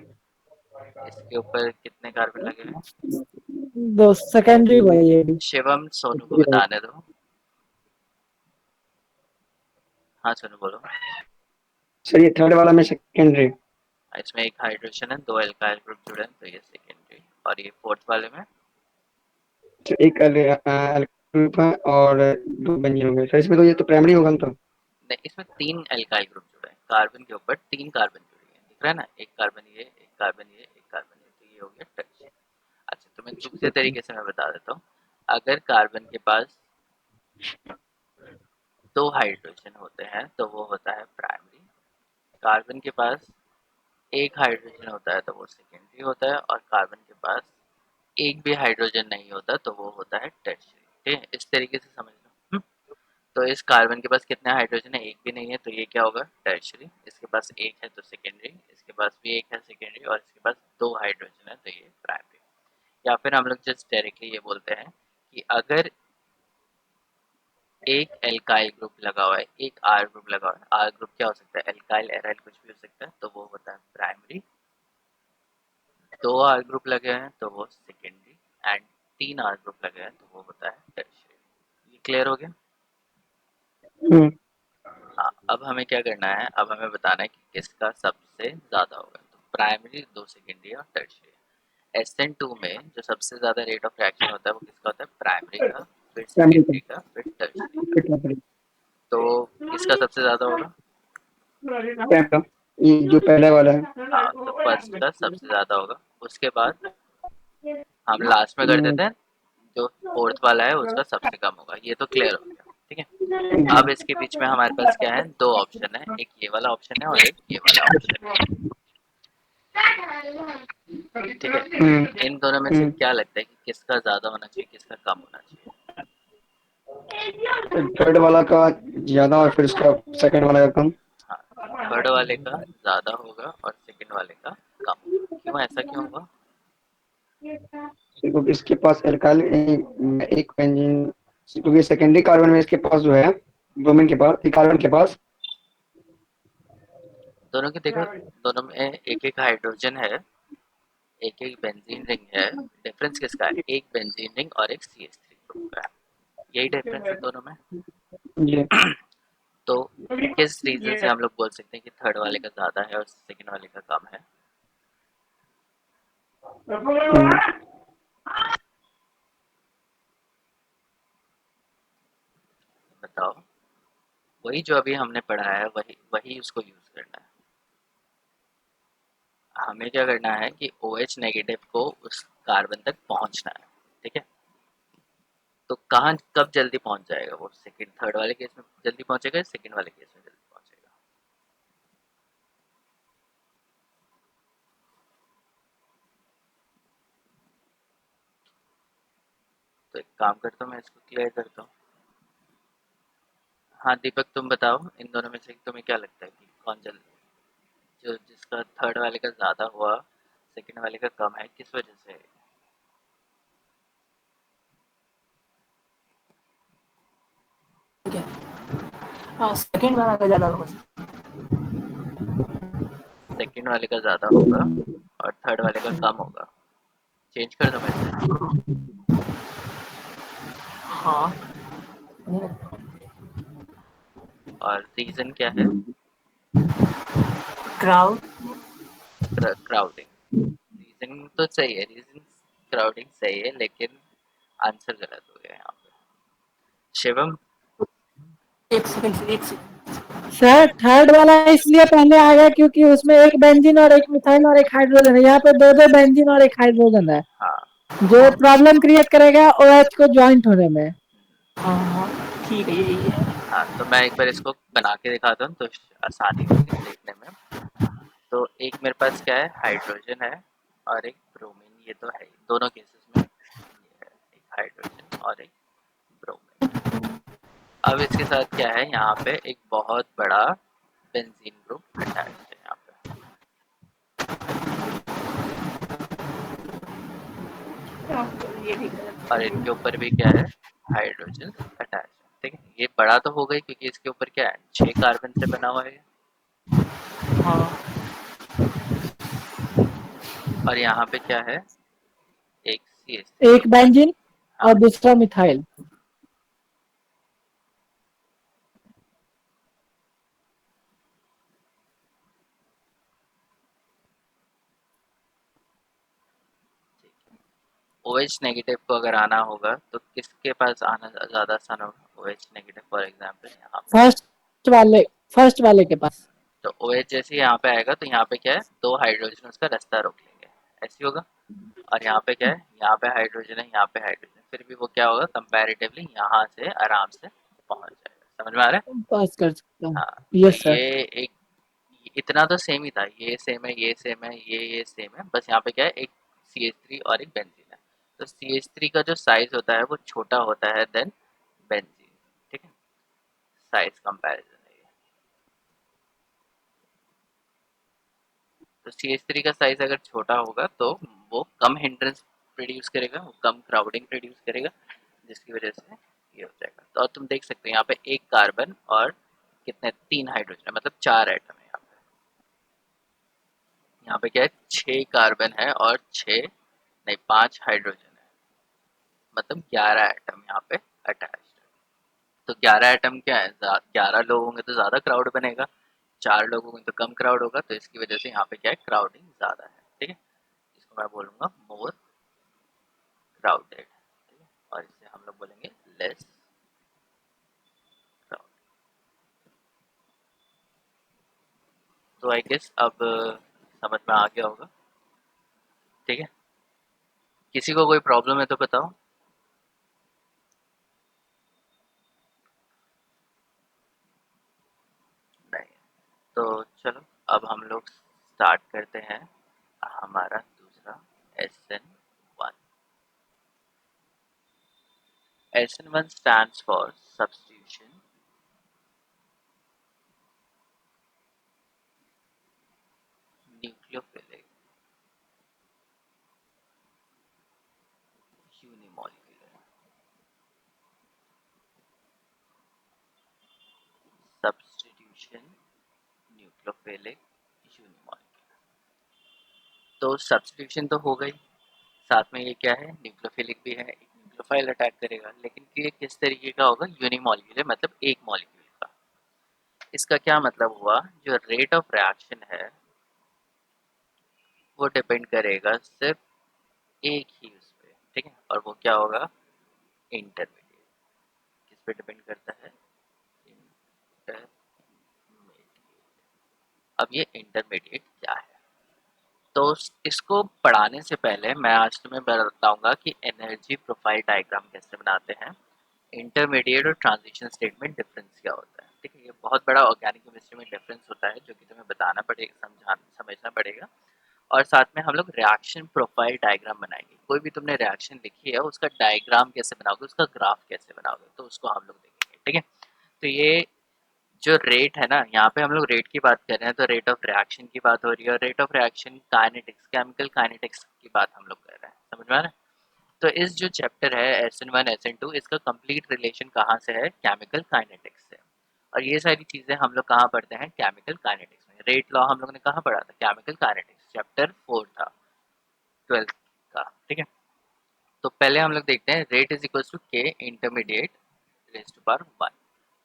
इसके ऊपर कितने कार्बन लगे हैं। दो सेकेंडरी वही है भी। शिवम सोनू को बताने दो। हाँ सोनू बोलो। सर ये थर्ड वाला में सेकेंडरी। इसमें एक हाइड्रोजन है, 2 एल्काइल ग्रुप जुड़े हैं, तो ये सेकेंडरी। और ये फोर्थ वाले में, एक ग्रुप है और 2 बेंजीन होंगे सर, इसमें तो ये तो प्राइमरी होगा ना। तो नहीं, इसमें 3 एल्काइल ग्रुप जुड़े हैं, कार्बन के ऊपर 3 कार्बन जुड़े हैं, दिख रहा है ना, एक कार्बन ये, एक कार्बन ये, एक कार्बन ये, तो ये हो गया टच। अच्छा, तुम्हें दूसरे तरीके से मैं बता देता हूँ। अगर कार्बन के पास 2 हाइड्रोजन होते हैं तो वो होता है प्राइमरी। कार्बन के पास एक हाइड्रोजन होता है तो वो सेकेंडरी होता है। और कार्बन के पास एक भी हाइड्रोजन नहीं होता तो वो होता है टर्शियरी। ठीक है, इस तरीके से समझ लो। तो इस कार्बन के पास कितने हाइड्रोजन है, एक भी नहीं है, तो ये क्या होगा, टर्शियरी। इसके पास एक है तो सेकेंडरी, इसके पास भी एक है सेकेंडरी, और इसके पास 2 हाइड्रोजन है तो ये प्राइमरी। या फिर हम लोग जस्ट डायरेक्टली ये बोलते हैं कि अगर एक एल्काइल ग्रुप लगा हुआ है, एक आर ग्रुप लगा हुआ है, आर ग्रुप क्या हो सकता है, एल्काइल एराइल कुछ भी हो सकता है, तो वो होता है प्राइमरी। 2 आर ग्रुप लगे हैं तो वो सेकेंडरी, एंड 3 आर ग्रुप लगे हैं तो वो होता है टर्शियरी। ये क्लियर हो गया। हम्म, हाँ, अब हमें क्या करना है, अब हमें बताना है कि किसका सबसे ज़्यादा होगा। तो प्राइमरी, 2 सेकेंडरी और टर्शियरी। SN2 में जो सबसे ज़्यादा रेट ऑफ रिएक्शन होता है वो किसका होता है, प्राइमरी का, फिर प्राइमरी सेकेंडरी का, फिर टर्शियरी। का फिर टर्शियरी तो किसका सबसे ज़्यादा होगा। का, ये जो पहले वाला है। हाँ, तो फर्स्ट का सबसे ज़्यादा होगा। उसके बाद हम लास्ट में कर देते हैं, जो फोर्थ वाला है उसका सबसे कम होगा। ये तो क्लियर हो गया, ठीक है। अब इसके बीच में हमारे पास क्या है, 2 ऑप्शन है, एक ये वाला ऑप्शन है और एक ये वाला ऑप्शन है, ठीक है। इन दोनों में से क्या लगता है कि किसका ज़्यादा होना चाहिए, किसका कम होना चाहिए। थर्ड वाला का ज्यादा और फिर उसका सेकंड वाला का कम। हाँ, थर्ड वाले का ज़्यादा होगा और सेकंड वाले का कम होगा। क्यों, ऐसा क्यों होगा। क्योंकि इसके पास एल्काइल एक बेंजीन, क्योंकि सेकेंडरी कार्बन में इसके पास जो है, ब्रोमीन के पास, कार्बन के पास। दोनों के देखो, दोनों में एक एक हाइड्रोजन है, एक एक बेंजीन रिंग है। डिफरेंस किसका है, एक बेंजीन रिंग और एक CH3 ग्रुप का है, यही डिफरेंस है दोनों में। ये तो किस रीजन से हम लोग बोल सकते हैं कि थर्ड वाले का ज़्यादा है और सेकंड वाले का कम है। बताओ। वही जो अभी हमने पढ़ा है, वही वही उसको यूज़ करना है। हमें क्या करना है कि OH नेगेटिव को उस कार्बन तक पहुंचना है, ठीक है। तो कहाँ कब जल्दी पहुंच जाएगा वो, सेकंड थर्ड वाले केस में जल्दी पहुंचेगा, सेकंड वाले केस में जल्दी पहुंचेगा। तो एक काम करता हूँ, मैं इसको क्लियर करता हूँ। हाँ दीपक, तुम बताओ, इन दोनों में से तुम्हें क्या लगता है कि कौन जल्दी, जो जिसका थर्ड वाले का ज़्यादा हुआ सेकंड वाले का कम है, किस वजह से। हाँ, सेकंड वाला का ज़्यादा होगा। सेकंड वाले का ज़्यादा होगा और थर्ड वाले का कम होगा। चेंज कर दो मैं इसे। हाँ, और रीज़न क्या है। Crowd crowding. रीजन तो सही है, रीजन क्राउडिंग सही है, लेकिन आंसर गलत हो गया यहाँ पे। शिवम, एक सेकंड सर थर्ड वाला इसलिए पहले आ गया क्योंकि उसमें एक बेंजीन और एक मिथाइल और एक हाइड्रोजन है, यहाँ पे दो दो बेंजीन और एक हाइड्रोजन है, हाँ जो प्रॉब्लम क्रिएट करेगा OH को ज्वाइंट होने में। हाँ ठीक है, यही है। हाँ, तो मैं एक बार इसको बना के दिखाता हूँ तो आसानी होगी देखने में। तो एक मेरे पास क्या है, हाइड्रोजन है और एक ब्रोमीन, ये तो है ही दोनों केसेस में, ये है एक हाइड्रोजन और एक ब्रोमीन। अब इसके साथ क्या है, यहाँ पे एक बहुत बड़ा बेंजीन ग्रुप अटैच है यहाँ पे, ये भी गलत और इनके ऊपर भी क्या है, हाइड्रोजन अटैच है। ठीक है, ये बड़ा तो हो गई क्योंकि इसके ऊपर क्या है, 6 कार्बन से बना हुआ है, हाँ और यहाँ पे क्या है, एक CH। एक बेंजीन हाँ, और दूसरा मिथाइल। OH नेगेटिव को अगर आना होगा तो किसके पास आना ज़्यादा आसान होगा, OH नेगेटिव फॉर एग्जांपल यहाँ पे। फर्स्ट वाले के पास। तो OH जैसे ही यहाँ पे आएगा तो यहाँ पे क्या है, दो हाइड्रोजन उसका रास्ता रोक लेंगे, ऐसे होगा। और यहाँ पे क्या है, यहाँ पे हाइड्रोजन है, यहाँ पे हाइड्रोजन, फिर भी वो क्या होगा, कंपैरेटिवली यहाँ से आराम से पहुँच जाएगा। समझ में आ रहा है? पास कर सकता हूँ। हाँ, तो यस सर। ये एक, इतना तो सेम ही था, ये सेम है, ये सेम है, ये सेम है, बस यहाँ पे क्या है, एक CH3 और एक बेंजीन है। तो CH3 का जो साइज होता है वो छोटा होता है देन बेंजीन। ठीक है, साइज कंपैरिजन है ये। तो CH3 का साइज अगर छोटा होगा तो वो कम हिंड्रेंस प्रोड्यूस करेगा, वो कम क्राउडिंग प्रोड्यूस करेगा, जिसकी वजह से ये हो जाएगा। तो अब तुम देख सकते हो यहाँ पे एक कार्बन और कितने, 3 हाइड्रोजन, मतलब 4 एटम है यहाँ पे। यहाँ पे क्या है, 6 कार्बन है और 6 नहीं 5 हाइड्रोजन है, मतलब 11 एटम यहाँ पे अटैच्ड है। तो 11 एटम क्या है, 11 लोग होंगे तो ज़्यादा क्राउड बनेगा, 4 लोग होंगे तो कम क्राउड होगा, तो इसकी वजह से यहाँ पे क्या है, क्राउडिंग ज़्यादा है। ठीक है, इसको मैं बोलूँगा मोर क्राउडेड। ठीक है, और इससे हम लोग बोलेंगे लेस क्राउड। तो आई गेस अब समझ में आ गया होगा। ठीक है, किसी को कोई प्रॉब्लम है तो बताओ। नहीं, तो चलो अब हम लोग स्टार्ट करते हैं हमारा दूसरा SN1। SN1 stands for substitution, nucleophilic, unimolecular, substitution, nucleophilic, unimolecular। तो सब्स्टिट्यूशन तो हो गई, साथ में ये क्या है, न्यूक्लियोफिलिक भी है, एक न्यूक्लियोफाइल अटैक करेगा, लेकिन ये किस तरीके का होगा, यूनिमॉलिक्यूलर, मतलब एक मॉलिक्यूल का। इसका क्या मतलब हुआ, जो रेट ऑफ रिएक्शन है वो डिपेंड करेगा सिर्फ एक ही उस पे। ठीक है, और वो क्या होगा, इंटरमीडिएट। किस पे डिपेंड करता है, इंटरमीडिएट। अब ये इंटरमीडिएट क्या है, तो इसको पढ़ाने से पहले मैं आज तुम्हें बताऊंगा कि एनर्जी प्रोफाइल डायग्राम कैसे बनाते हैं, इंटरमीडिएट और ट्रांजिशन स्टेट में डिफरेंस क्या होता है। ठीक है, ये बहुत बड़ा ऑर्गेनिक केमिस्ट्री में डिफरेंस होता है जो कि तुम्हें बताना पड़ेगा, समझना पड़ेगा। और साथ में हम लोग रिएक्शन प्रोफाइल डायग्राम बनाएंगे, कोई भी तुमने रिएक्शन लिखी है उसका डायग्राम कैसे बनाओगे, उसका ग्राफ कैसे बनाओगे, तो उसको हम लोग देखेंगे। ठीक है, तो ये जो रेट है ना, यहाँ पे हम लोग रेट की बात कर रहे हैं, तो रेट ऑफ रिएक्शन की बात हो रही है, और rate of reaction kinetics, chemical kinetics की बात हम लोग कर रहे हैं। समझ में आ रहा है? तो इस जो चैप्टर है SN1 SN2, इसका कंप्लीट रिलेशन कहाँ से है, केमिकल काइनेटिक्स से। और ये सारी चीज़ें हम लोग कहाँ पढ़ते हैं, केमिकल काइनेटिक्स में। रेट लॉ हम लोग ने कहाँ पढ़ा था, केमिकल काइनेटिक्स चैप्टर 4 था 12th का। ठीक है, तो पहले हम लोग देखते हैं रेट इज इक्वल टू के इंटरमीडिएट रेज टू पावर 1।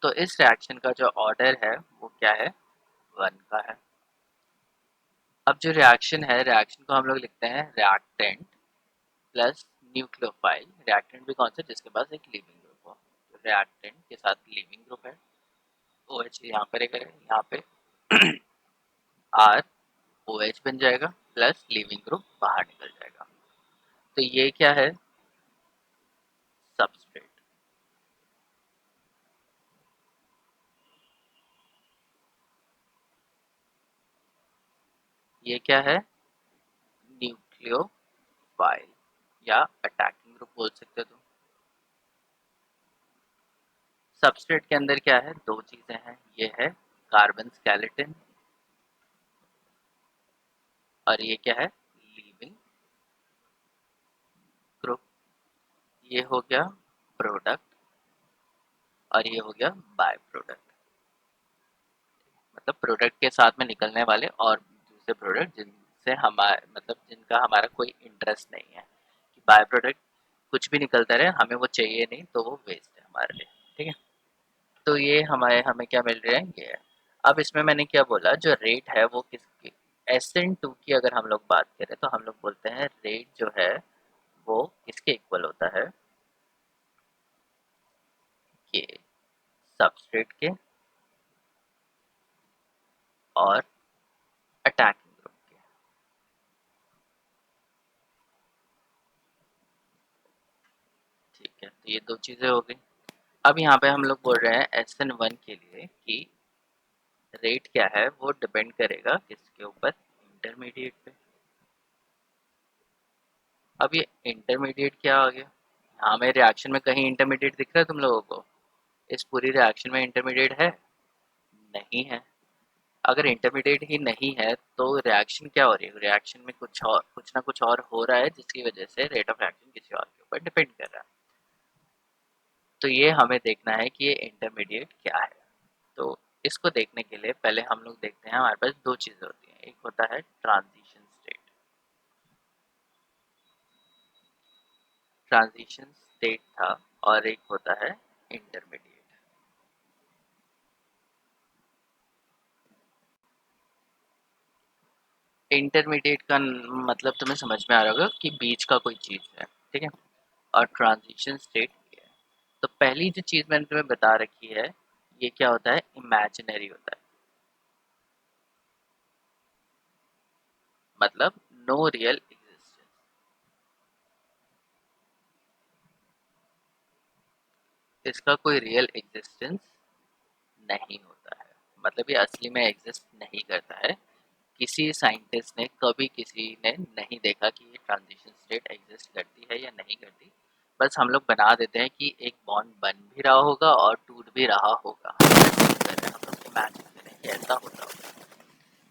तो इस रिएक्शन का जो ऑर्डर है वो क्या है, 1 का है। अब जो रिएक्शन है, रिएक्शन को हम लोग लिखते हैं रिएक्टेंट प्लस न्यूक्लियोफाइल। रिएक्टेंट भी कौन सा, जिसके पास एक लीविंग ग्रुप हो। तो रिएक्टेंट के साथ लीविंग ग्रुप है, OH यहाँ पर एक है, यहाँ पे R OH बन जाएगा प्लस लीविंग ग्रुप बाहर निकल जाएगा। तो ये क्या है, सबस्ट्रेट। ये क्या है, न्यूक्लियोफाइल या अटैकिंग ग्रुप बोल सकते हो तुम। सबस्ट्रेट के अंदर क्या है, दो चीजें हैं, ये है कार्बन स्केलेटन और ये क्या है, लीविंग ग्रुप। ये हो गया प्रोडक्ट और ये हो गया बाय प्रोडक्ट। मतलब प्रोडक्ट के साथ में निकलने वाले और दूसरे प्रोडक्ट जिनसे हमारे मतलब जिनका हमारा कोई इंटरेस्ट नहीं है, कि बाय प्रोडक्ट कुछ भी निकलता रहे, हमें वो चाहिए नहीं, तो वो वेस्ट है हमारे लिए। ठीक है, तो ये हमें क्या मिल रहा है, ये है। अब इसमें मैंने क्या बोला, जो रेट है वो किसकी, SN2 की अगर हम लोग बात करें तो हम लोग बोलते हैं रेट जो है वो किसके इक्वल होता है, कि सबस्ट्रेट के और अटैकिंग ग्रुप के। ठीक है, तो ये दो चीजें हो गई। अब यहाँ पे हम लोग बोल रहे हैं SN1 के लिए कि रेट क्या है, वो डिपेंड करेगा किसके ऊपर, इंटरमीडिएट पे। अब ये इंटरमीडिएट क्या आ गया, यहाँ में रिएक्शन में कहीं इंटरमीडिएट दिख रहा है तुम लोगों को, इस पूरी रिएक्शन में इंटरमीडिएट है, नहीं है। अगर इंटरमीडिएट ही नहीं है तो रिएक्शन क्या हो रही है, रिएक्शन में कुछ ना कुछ और हो रहा है, जिसकी वजह से रेट ऑफ रिएक्शन किसी और के ऊपर डिपेंड कर रहा है। तो ये हमें देखना है कि ये इंटरमीडिएट क्या है। तो इसको देखने के लिए पहले हम लोग देखते हैं, हमारे पास दो चीज़ें होती हैं, एक होता है ट्रांजिशन स्टेट। ट्रांजिशन स्टेट था और एक होता है इंटरमीडिएट। इंटरमीडिएट का मतलब तुम्हें समझ में आ रहा होगा कि बीच का कोई चीज़ है, ठीक है। और ट्रांजिशन स्टेट क्या है, तो पहली जो चीज़ मैंने तुम्हें बता रखी है, ये क्या होता है, इमेजिनरी होता है, मतलब नो रियल एग्जिस्टेंस। इसका कोई रियल एग्जिस्टेंस नहीं होता है, मतलब ये असली में एग्जिस्ट नहीं करता है। किसी साइंटिस्ट ने कभी किसी ने नहीं देखा कि ये ट्रांजिशन स्टेट एग्जिस्ट करती है या नहीं करती। बस हम लोग बना देते हैं कि एक बॉन्ड बन भी रहा होगा और टूट भी रहा होगा, हम लोग इमेजिन करें कि ऐसा होता होगा।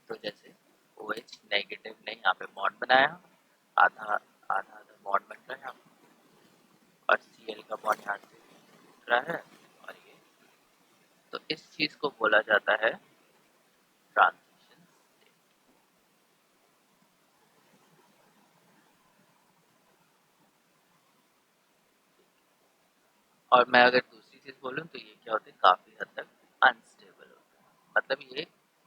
तो जैसे OH नेगेटिव ने यहाँ पे बॉन्ड बनाया, आधा आधा आधा बॉन्ड बन रहा है यहाँ पे, और Cl का बॉन्ड यहाँ से टूट रहा है, और ये, तो इस चीज़ को बोला जाता है ट्रांजिशन। और मैं अगर दूसरी चीज़ बोलूँ तो ये क्या होते हैं, काफ़ी हद तक अनस्टेबल होते हैं। मतलब ये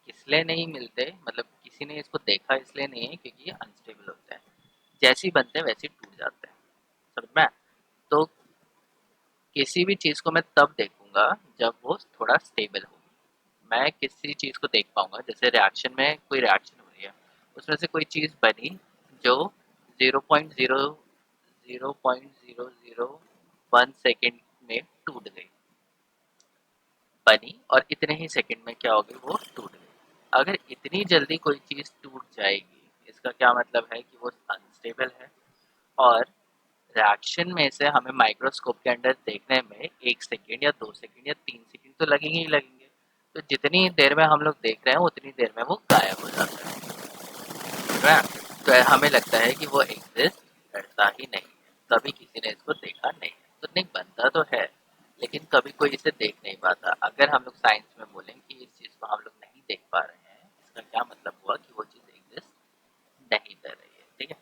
इसलिए नहीं मिलते, मतलब किसी ने इसको देखा इसलिए नहीं है क्योंकि ये अनस्टेबल होते हैं, जैसे ही बनते हैं वैसे ही टूट जाते हैं, समझ में। तो किसी भी चीज़ को मैं तब देखूंगा जब वो थोड़ा स्टेबल हो। मैं किसी चीज़ को देख पाऊंगा, जैसे रिएक्शन में कोई रिएक्शन हो रही है, उसमें से कोई चीज़ बनी जो 0.001 सेकेंड में टूट गई, बनी और इतने ही सेकंड में क्या हो गई, वो टूट गई। अगर इतनी जल्दी कोई चीज़ टूट जाएगी, इसका क्या मतलब है कि वो अनस्टेबल है। और रिएक्शन में से हमें माइक्रोस्कोप के अंदर देखने में 1 सेकंड या 2 सेकंड या 3 सेकंड तो लगेंगे ही लगेंगे। तो जितनी देर में हम लोग देख रहे हैं उतनी देर में वो गायब हो जाता है। तो हमें लगता है कि वो एग्जिस्ट करता ही नहीं है, कभी किसी ने इसको देखा नहीं है। तो नहीं, बनता तो है लेकिन कभी कोई इसे देख नहीं पाता। अगर हम लोग साइंस में बोलें कि इस चीज़ को हम लोग नहीं देख पा रहे हैं, इसका क्या मतलब हुआ कि वो चीज़ एग्जिस्ट नहीं कर रही है, ठीक है,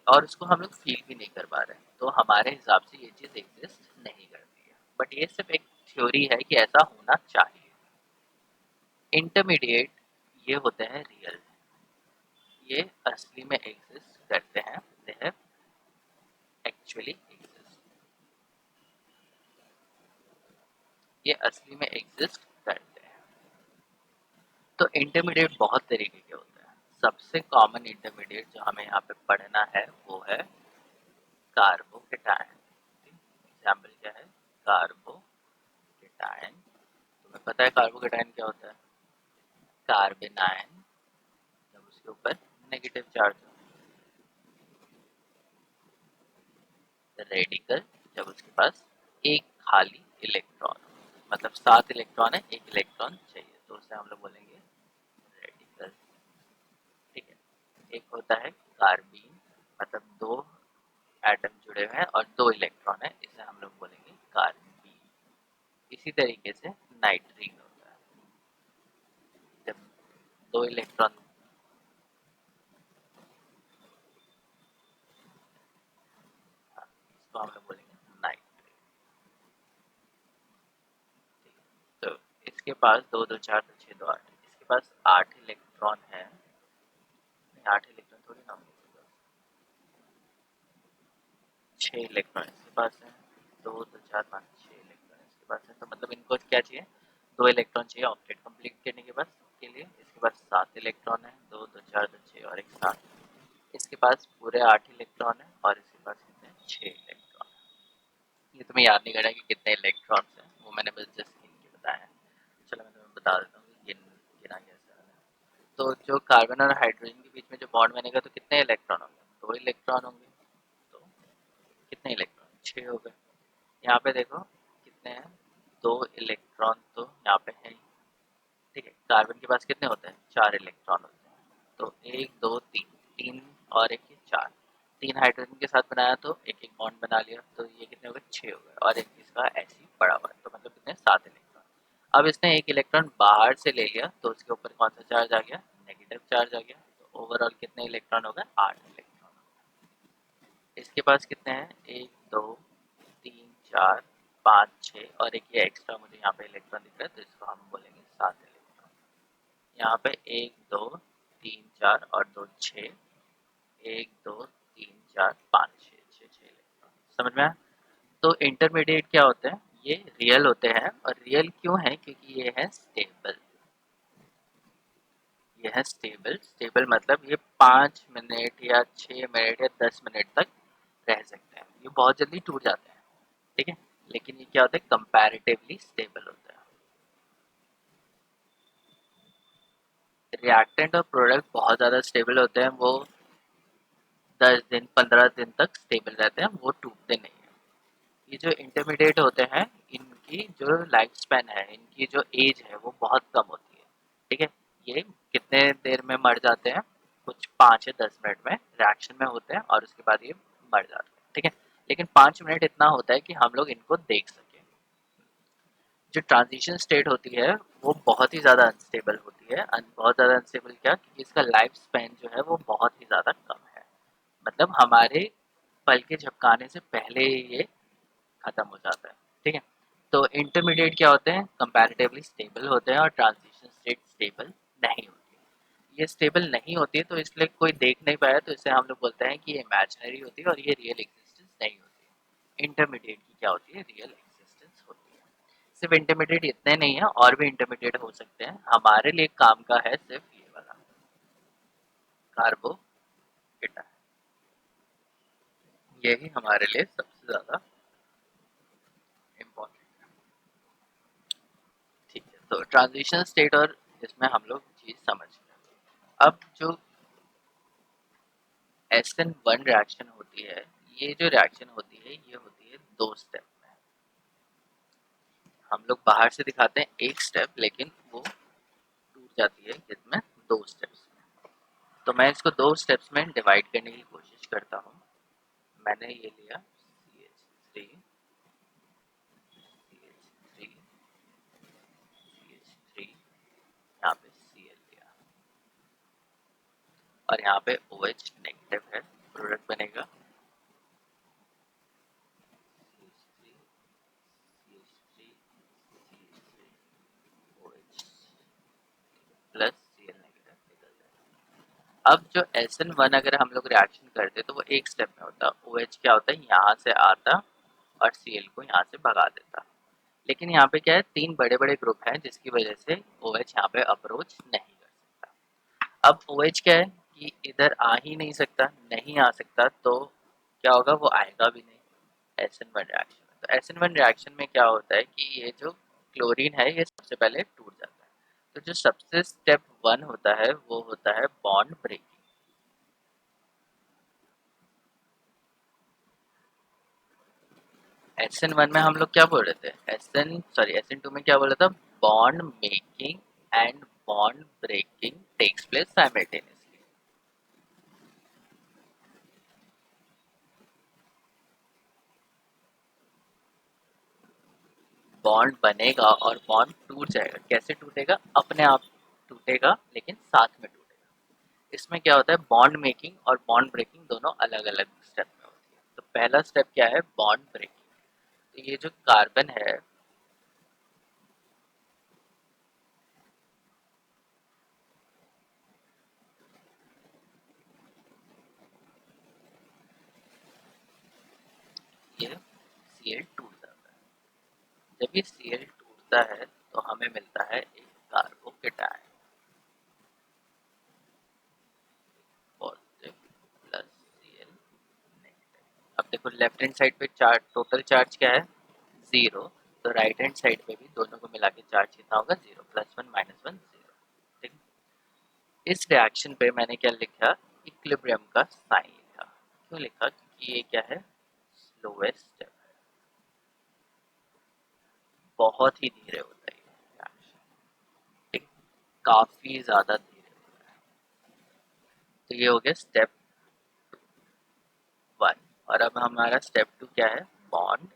और उसको हम लोग फील भी नहीं कर पा रहे हैं, तो हमारे हिसाब से ये चीज़ एग्जिस्ट नहीं करती है। बट ये सिर्फ एक थ्योरी है कि ऐसा होना चाहिए। इंटरमीडिएट ये होते हैं रियल, ये असली में एग्जिस्ट करते हैं, दे हैव एक्चुअली एग्जिस्ट, ये असली में एग्जिस्ट करते हैं। तो इंटरमीडिएट बहुत तरीके के होते हैं। सबसे कॉमन इंटरमीडिएट जो हमें यहाँ पे पढ़ना है वो है कार्बोकेटायन। एग्जाम्पल क्या है? कार्बोकेटायन। तुम्हें पता है कार्बोकेटायन क्या होता है? कार्बन आयन जब उसके ऊपर नेगेटिव चार्ज हो, रेडिकल जब उसके पास एक खाली इलेक्ट्रॉन, मतलब 7 इलेक्ट्रॉन है, एक इलेक्ट्रॉन चाहिए, तो उसे हम लोग बोलेंगे रेडिकल। ठीक है। एक होता है कार्बीन, मतलब 2 एटम जुड़े हुए हैं और 2 इलेक्ट्रॉन है, इसे हम लोग बोलेंगे कार्बीन। इसी तरीके से नाइट्रीन होता है, जब 2 इलेक्ट्रॉन, इसको हम लोग बोलेंगे नाइट्रेट। तो इसके पास 2 2 4 2 6 2 8, इसके पास 8 इलेक्ट्रॉन है, नहीं 8 इलेक्ट्रॉन थोड़ी ना होंगे, 6 इलेक्ट्रॉन इसके पास है, 2 2 4 5 6 इलेक्ट्रॉन इसके पास है। तो मतलब इनको क्या चाहिए? 2 इलेक्ट्रॉन चाहिए ऑक्टेट कंप्लीट करने के बाद के लिए। इसके पास 7 इलेक्ट्रॉन है, 2 2 4 2 6 और एक 7। इसके पास पूरे 8 इलेक्ट्रॉन है और इसके पास कितने? 6 इलेक्ट्रॉन है। ये तुम्हें याद नहीं करना कि कितने इलेक्ट्रॉन्स हैं, वो मैंने बस जस्ट गिन के बताया है। चलो मैं तुम्हें बता देता हूँ कि गिना कैसे है। तो जो कार्बन और हाइड्रोजन के बीच में जो बॉन्ड बनेगा तो कितने इलेक्ट्रॉन होंगे? 2 इलेक्ट्रॉन होंगे। तो कितने इलेक्ट्रॉन? 6 हो गए। यहाँ पे देखो कितने हैं? 2 इलेक्ट्रॉन तो यहाँ पे है ही। ठीक है। कार्बन के पास कितने होते हैं? 4 इलेक्ट्रॉन होते हैं। तो 1 2 3, 3 और एक 4, 3 हाइड्रोजन के साथ बनाया तो एक एक बॉन्ड बना लिया, तो ये कितने हो गए? 6 हो गए। और एक इसका ऐसे ही पड़ा हुआ है, तो मतलब कितने? 7 इलेक्ट्रॉन। अब इसने एक इलेक्ट्रॉन बाहर से ले लिया तो उसके ऊपर कौन सा चार्ज आ गया? नेगेटिव चार्ज आ गया। तो ओवरऑल कितने इलेक्ट्रॉन हो गए? 8 इलेक्ट्रॉन। इसके पास कितने हैं? 1 2 3 4 5 6 और एक ये एक्स्ट्रा मुझे यहाँ पे इलेक्ट्रॉन दिख रहा है, तो इसको हम बोलेंगे 7 इलेक्ट्रॉन। यहाँ पे 1 2 3 4 और 2 6, 1 2 3 4 5 6 6 इलेक्ट्रॉन। समझ में आया? तो इंटरमीडिएट क्या होते हैं? ये रियल होते हैं। और रियल क्यों है? क्योंकि ये है स्टेबल। ये है स्टेबल। स्टेबल मतलब ये 5 मिनट या 6 मिनट या 10 मिनट तक रह सकते हैं। ये बहुत जल्दी टूट जाते हैं। ठीक है। लेकिन ये क्या होता है? कंपैरेटिवली स्टेबल होता है। रिएक्टेंट और प्रोडक्ट बहुत ज़्यादा स्टेबल होते हैं, वो 10 दिन 15 दिन तक स्टेबल रहते हैं, वो टूटते नहीं हैं। ये जो इंटरमीडिएट होते हैं इनकी जो लाइफ स्पैन है, इनकी जो एज है वो बहुत कम होती है। ठीक है। ये कितने देर में मर जाते हैं? कुछ 5 या 10 मिनट में रिएक्शन में होते हैं और उसके बाद ये मर जाते हैं। ठीक है। लेकिन 5 मिनट इतना होता है कि हम लोग इनको देख सकें। जो ट्रांजिशन स्टेट होती है वो बहुत ही ज़्यादा अनस्टेबल होती है। बहुत ज़्यादा अनस्टेबल क्या? क्योंकि इसका लाइफ स्पैन जो है वो बहुत ही ज़्यादा कम है। मतलब हमारे पल के झपकाने से पहले ये खत्म हो जाता है। ठीक है। तो इंटरमीडिएट क्या होते हैं? कंपैरेटिवली स्टेबल होते हैं और ट्रांजिशन स्टेट स्टेबल नहीं होती है। ये स्टेबल नहीं होती है तो इसलिए कोई देख नहीं पाया, तो इसे हम लोग बोलते हैं कि ये इमेजिनरी होती है और ये रियल एग्जिस्टेंस नहीं होती है। इंटरमीडिएट की क्या होती है? रियल एग्जिस्टेंस होती है। सिर्फ इंटरमीडिएट इतने नहीं है, और भी इंटरमीडिएट हो सकते हैं। हमारे लिए काम का है सिर्फ ये वाला कार्बोकेटायन, यही हमारे लिए सबसे ज़्यादा इम्पोर्टेंट है। ठीक है। तो ट्रांजिशन स्टेट और इसमें हम लोग चीज़ समझ गए। अब जो SN1 रिएक्शन होती है, ये जो रिएक्शन होती है ये होती है 2 स्टेप में। हम लोग बाहर से दिखाते हैं एक स्टेप, लेकिन वो टूट जाती है किसमें? 2 स्टेप्स में। तो मैं इसको 2 स्टेप्स में डिवाइड करने की कोशिश करता हूँ। मैंने ये लिया CH3 CH3 CH3, यहाँ पे Cl लिया और यहाँ पे OH नेगेटिव है, प्रोडक्ट बनेगा CH3 CH3 CH3 OH plus Cl negative निकल जाएगा। अब जो SN1 अगर हम लोग रिएक्शन करते तो वो एक स्टेप में होता, OH क्या होता है यहाँ से आता और Cl को यहाँ से भगा देता। लेकिन यहाँ पे क्या है, तीन बड़े बड़े ग्रुप हैं जिसकी वजह से OH यहाँ पे अप्रोच नहीं कर सकता। अब OH क्या है कि इधर आ ही नहीं सकता, नहीं आ सकता, तो क्या होगा, वो आएगा भी नहीं SN1 रिएक्शन में। तो SN1 रिएक्शन में क्या होता है कि ये जो क्लोरीन है ये सबसे पहले टूट जाता है। तो जो सबसे स्टेप 1 होता है वो होता है बॉन्ड ब्रेकिंग। SN1 में हम लोग क्या बोल रहे थे, SN2 में क्या बोला था, bond making and bond breaking takes place simultaneously. Bond बनेगा और बॉन्ड टूट जाएगा। कैसे टूटेगा, अपने आप टूटेगा लेकिन साथ में टूटेगा। इसमें क्या होता है, बॉन्ड मेकिंग और बॉन्ड ब्रेकिंग दोनों अलग अलग स्टेप में होती है। तो पहला स्टेप क्या है, बॉन्ड ब्रेकिंग। तो ये जो कार्बन है ये Cl टूट जाता है। जब ये Cl टूटता है तो हमें मिलता है एक carbocation, positive plus Cl negative. अब देखो लेफ्ट हैंड साइड पे चार्ज, टोटल चार्ज क्या है, 0। तो राइट हैंड साइड पे भी दोनों को मिला के चार्ज कितना होगा, 0, +1 -1 0। ठीक। इस रिएक्शन पे मैंने क्या लिखा, इक्विलिब्रियम का साइन लिखा। क्यों लिखा, क्योंकि ये क्या है, स्लोएस्ट स्टेप है, बहुत ही धीरे होता है ये रिएक्शन, ठीक, काफी ज्यादा धीरे होता है। तो ये हो गया स्टेप 1। और अब हमारा स्टेप 2 क्या है, बॉन्ड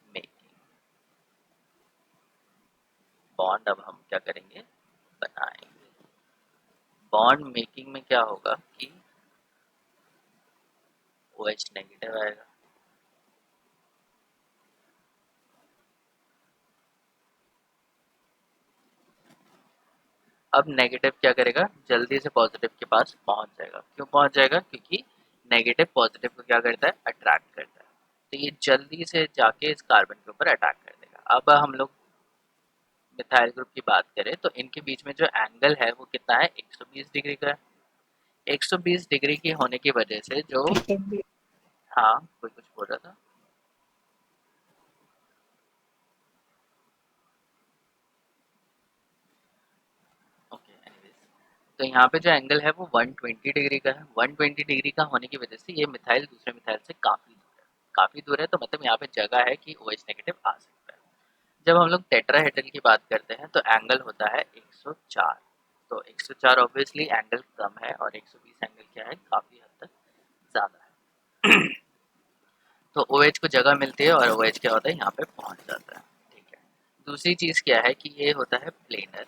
मेकिंग। बॉन्ड अब हम क्या करेंगे, बनाएंगे। बॉन्ड मेकिंग में क्या होगा कि OH नेगेटिव आएगा, अब नेगेटिव क्या करेगा, जल्दी से पॉजिटिव के पास पहुंच जाएगा। क्यों पहुंच जाएगा, क्योंकि नेगेटिव पॉजिटिव को क्या करता है, अट्रैक्ट करता है। तो ये जल्दी से जाके इस कार्बन के ऊपर अटैक कर देगा। अब हम लोग मिथाइल ग्रुप की बात करें तो इनके बीच में जो एंगल है वो कितना है, 120 डिग्री का है। 120 डिग्री की होने की वजह से जो, हाँ कोई कुछ बोल रहा था, ओके एनीवेज। तो यहाँ पे जो एंगल है वो 120 डिग्री का है। 120 डिग्री का होने की वजह से ये मिथाइल दूसरे मिथाइल से काफ़ी दूर है। काफ़ी दूर है तो मतलब यहाँ पे जगह है कि OH नेगेटिव आ सकता है। जब हम लोग टेट्राहेड्रल की बात करते हैं तो एंगल होता है 104। तो 104 ऑब्वियसली एंगल कम है और 120 एंगल क्या है, काफ़ी हद तक ज़्यादा है। तो OH को जगह मिलती है और OH क्या होता है, यहाँ पे पहुँच जाता है। ठीक है। दूसरी चीज़ क्या है कि ये होता है प्लेनर।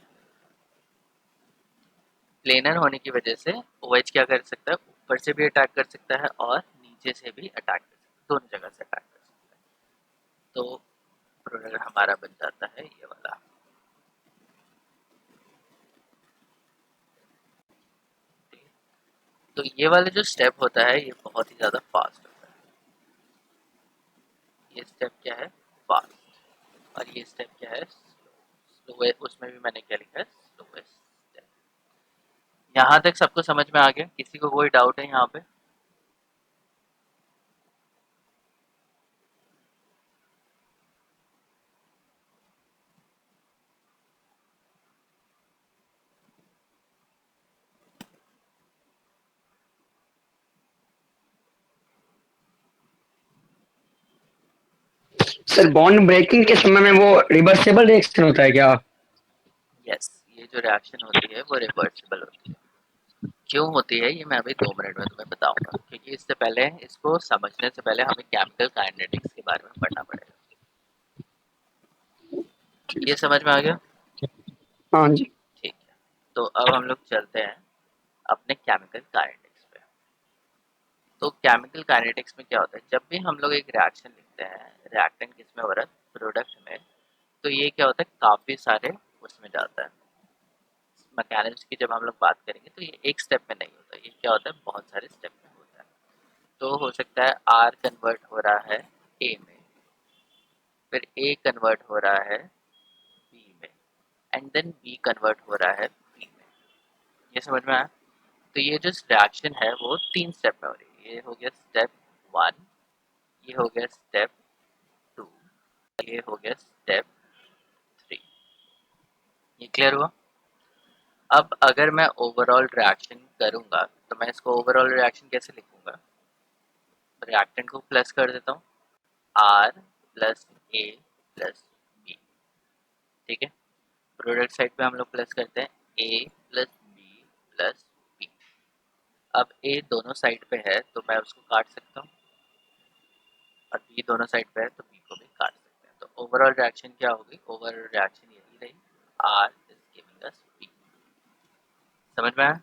प्लेनर होने की वजह से OH क्या कर सकता है, ऊपर से भी अटैक कर सकता है और नीचे से भी अटैक कर सकता है, दोनों जगह से अटैक कर सकता है। तो प्रोडक्ट हमारा बन जाता है ये वाला। तो ये वाला जो स्टेप होता है ये बहुत ही ज़्यादा फास्ट होता है। ये स्टेप क्या है, फास्ट, और ये स्टेप क्या है, स्लो। उसमें भी मैंने क्या लिखा है, स्लोएस्ट स्टेप। यहाँ तक सबको समझ में आ गया, किसी को कोई डाउट है यहाँ पे? सर बॉन्ड ब्रेकिंग के समय में वो रिवर्सेबल रिएक्शन होता है क्या? यस, ये जो रिएक्शन होती है वो रिवर्सिबल होती है। क्यों होती है ये मैं अभी 2 मिनट में तुम्हें बताऊंगा, क्योंकि इससे पहले, इसको समझने से पहले हमें केमिकल काइनेटिक्स के बारे में पढ़ना पड़ेगा। ये समझ में आ गया? हाँ जी। ठीक है। तो अब हम लोग चलते हैं अपने केमिकल काइनेटिक्स पे। तो केमिकल काइनेटिक्स में क्या होता है, जब भी हम लोग एक रिएक्शन लिखते हैं, रिएक्टेंट किस में हो रहा है, प्रोडक्ट में, तो ये क्या होता है, काफ़ी सारे उसमें जाता है, मैकेनिज्म की जब हम लोग बात करेंगे तो ये एक स्टेप में नहीं होता, ये क्या होता है बहुत सारे स्टेप में होता है। तो हो सकता है आर कन्वर्ट हो रहा है ए में, फिर ए कन्वर्ट हो रहा है बी में, एंड देन बी कन्वर्ट हो रहा है बी में। ये समझ में आया? तो ये जो रिएक्शन है वो 3 स्टेप में हो रही है। ये हो गया स्टेप 1, ये हो गया स्टेप 2, ये हो गया स्टेप 3। ये क्लियर हुआ? अब अगर मैं ओवरऑल रिएक्शन करूंगा तो मैं इसको ओवरऑल रिएक्शन कैसे लिखूंगा? रिएक्टेंट को प्लस कर देता हूँ, R plus A plus B, ठीक है। प्रोडक्ट साइड पे हम लोग प्लस करते हैं ए प्लस बी प्लस बी। अब ए दोनों साइड पे है तो मैं उसको काट सकता हूँ, और बी दोनों साइड पे है तो बी को भी काट सकते हैं। तो ओवरऑल रिएक्शन क्या होगी? ओवरऑल रिएक्शन यही रही, R is giving us B. समझ में आया?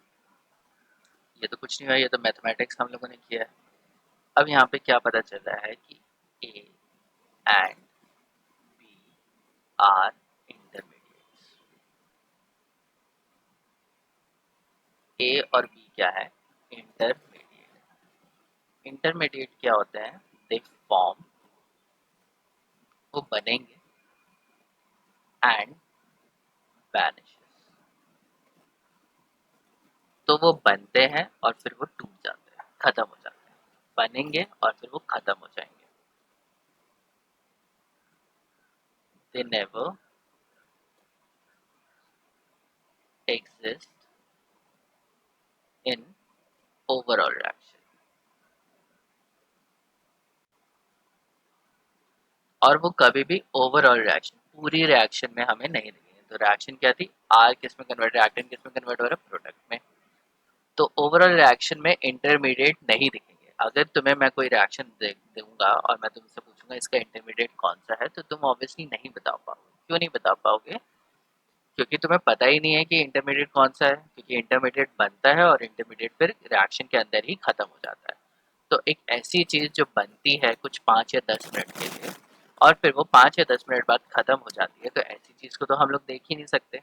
ये तो कुछ नहीं हुआ, ये तो मैथमेटिक्स हम लोगों ने किया है। अब यहाँ पे क्या पता चल रहा है कि A and B are intermediates. A और बी क्या है? इंटरमीडिएट। इंटरमीडिएट क्या होते हैं? दे फॉर्म, वो बनेंगे, एंड वैनिशेस। तो वो बनते हैं और फिर वो टूट जाते हैं, खत्म हो जाते हैं। बनेंगे और फिर वो खत्म हो जाएंगे। They never exist in overall reaction। और वो कभी भी ओवरऑल रिएक्शन, पूरी रिएक्शन में हमें नहीं दिखेंगे। तो रिएक्शन क्या थी? आर किस में कन्वर्ट, रिएक्टेंट किस में कन्वर्ट हो रहा है? प्रोडक्ट में। तो ओवरऑल रिएक्शन में इंटरमीडिएट नहीं दिखेंगे। अगर तुम्हें मैं कोई रिएक्शन दूंगा और मैं तुमसे पूछूंगा इसका इंटरमीडिएट कौन सा है, तो तुम ऑब्वियसली नहीं बता पाओगे। क्यों नहीं बता पाओगे? क्योंकि तुम्हें पता ही नहीं है कि इंटरमीडिएट कौन सा है। क्योंकि इंटरमीडिएट बनता है और इंटरमीडिएट फिर रिएक्शन के अंदर ही खत्म हो जाता है। तो एक ऐसी चीज़ जो बनती है कुछ 5 या 10 मिनट के लिए और फिर वो 5 या 10 मिनट बाद खत्म हो जाती है, तो ऐसी चीज़ को तो हम लोग देख ही नहीं सकते,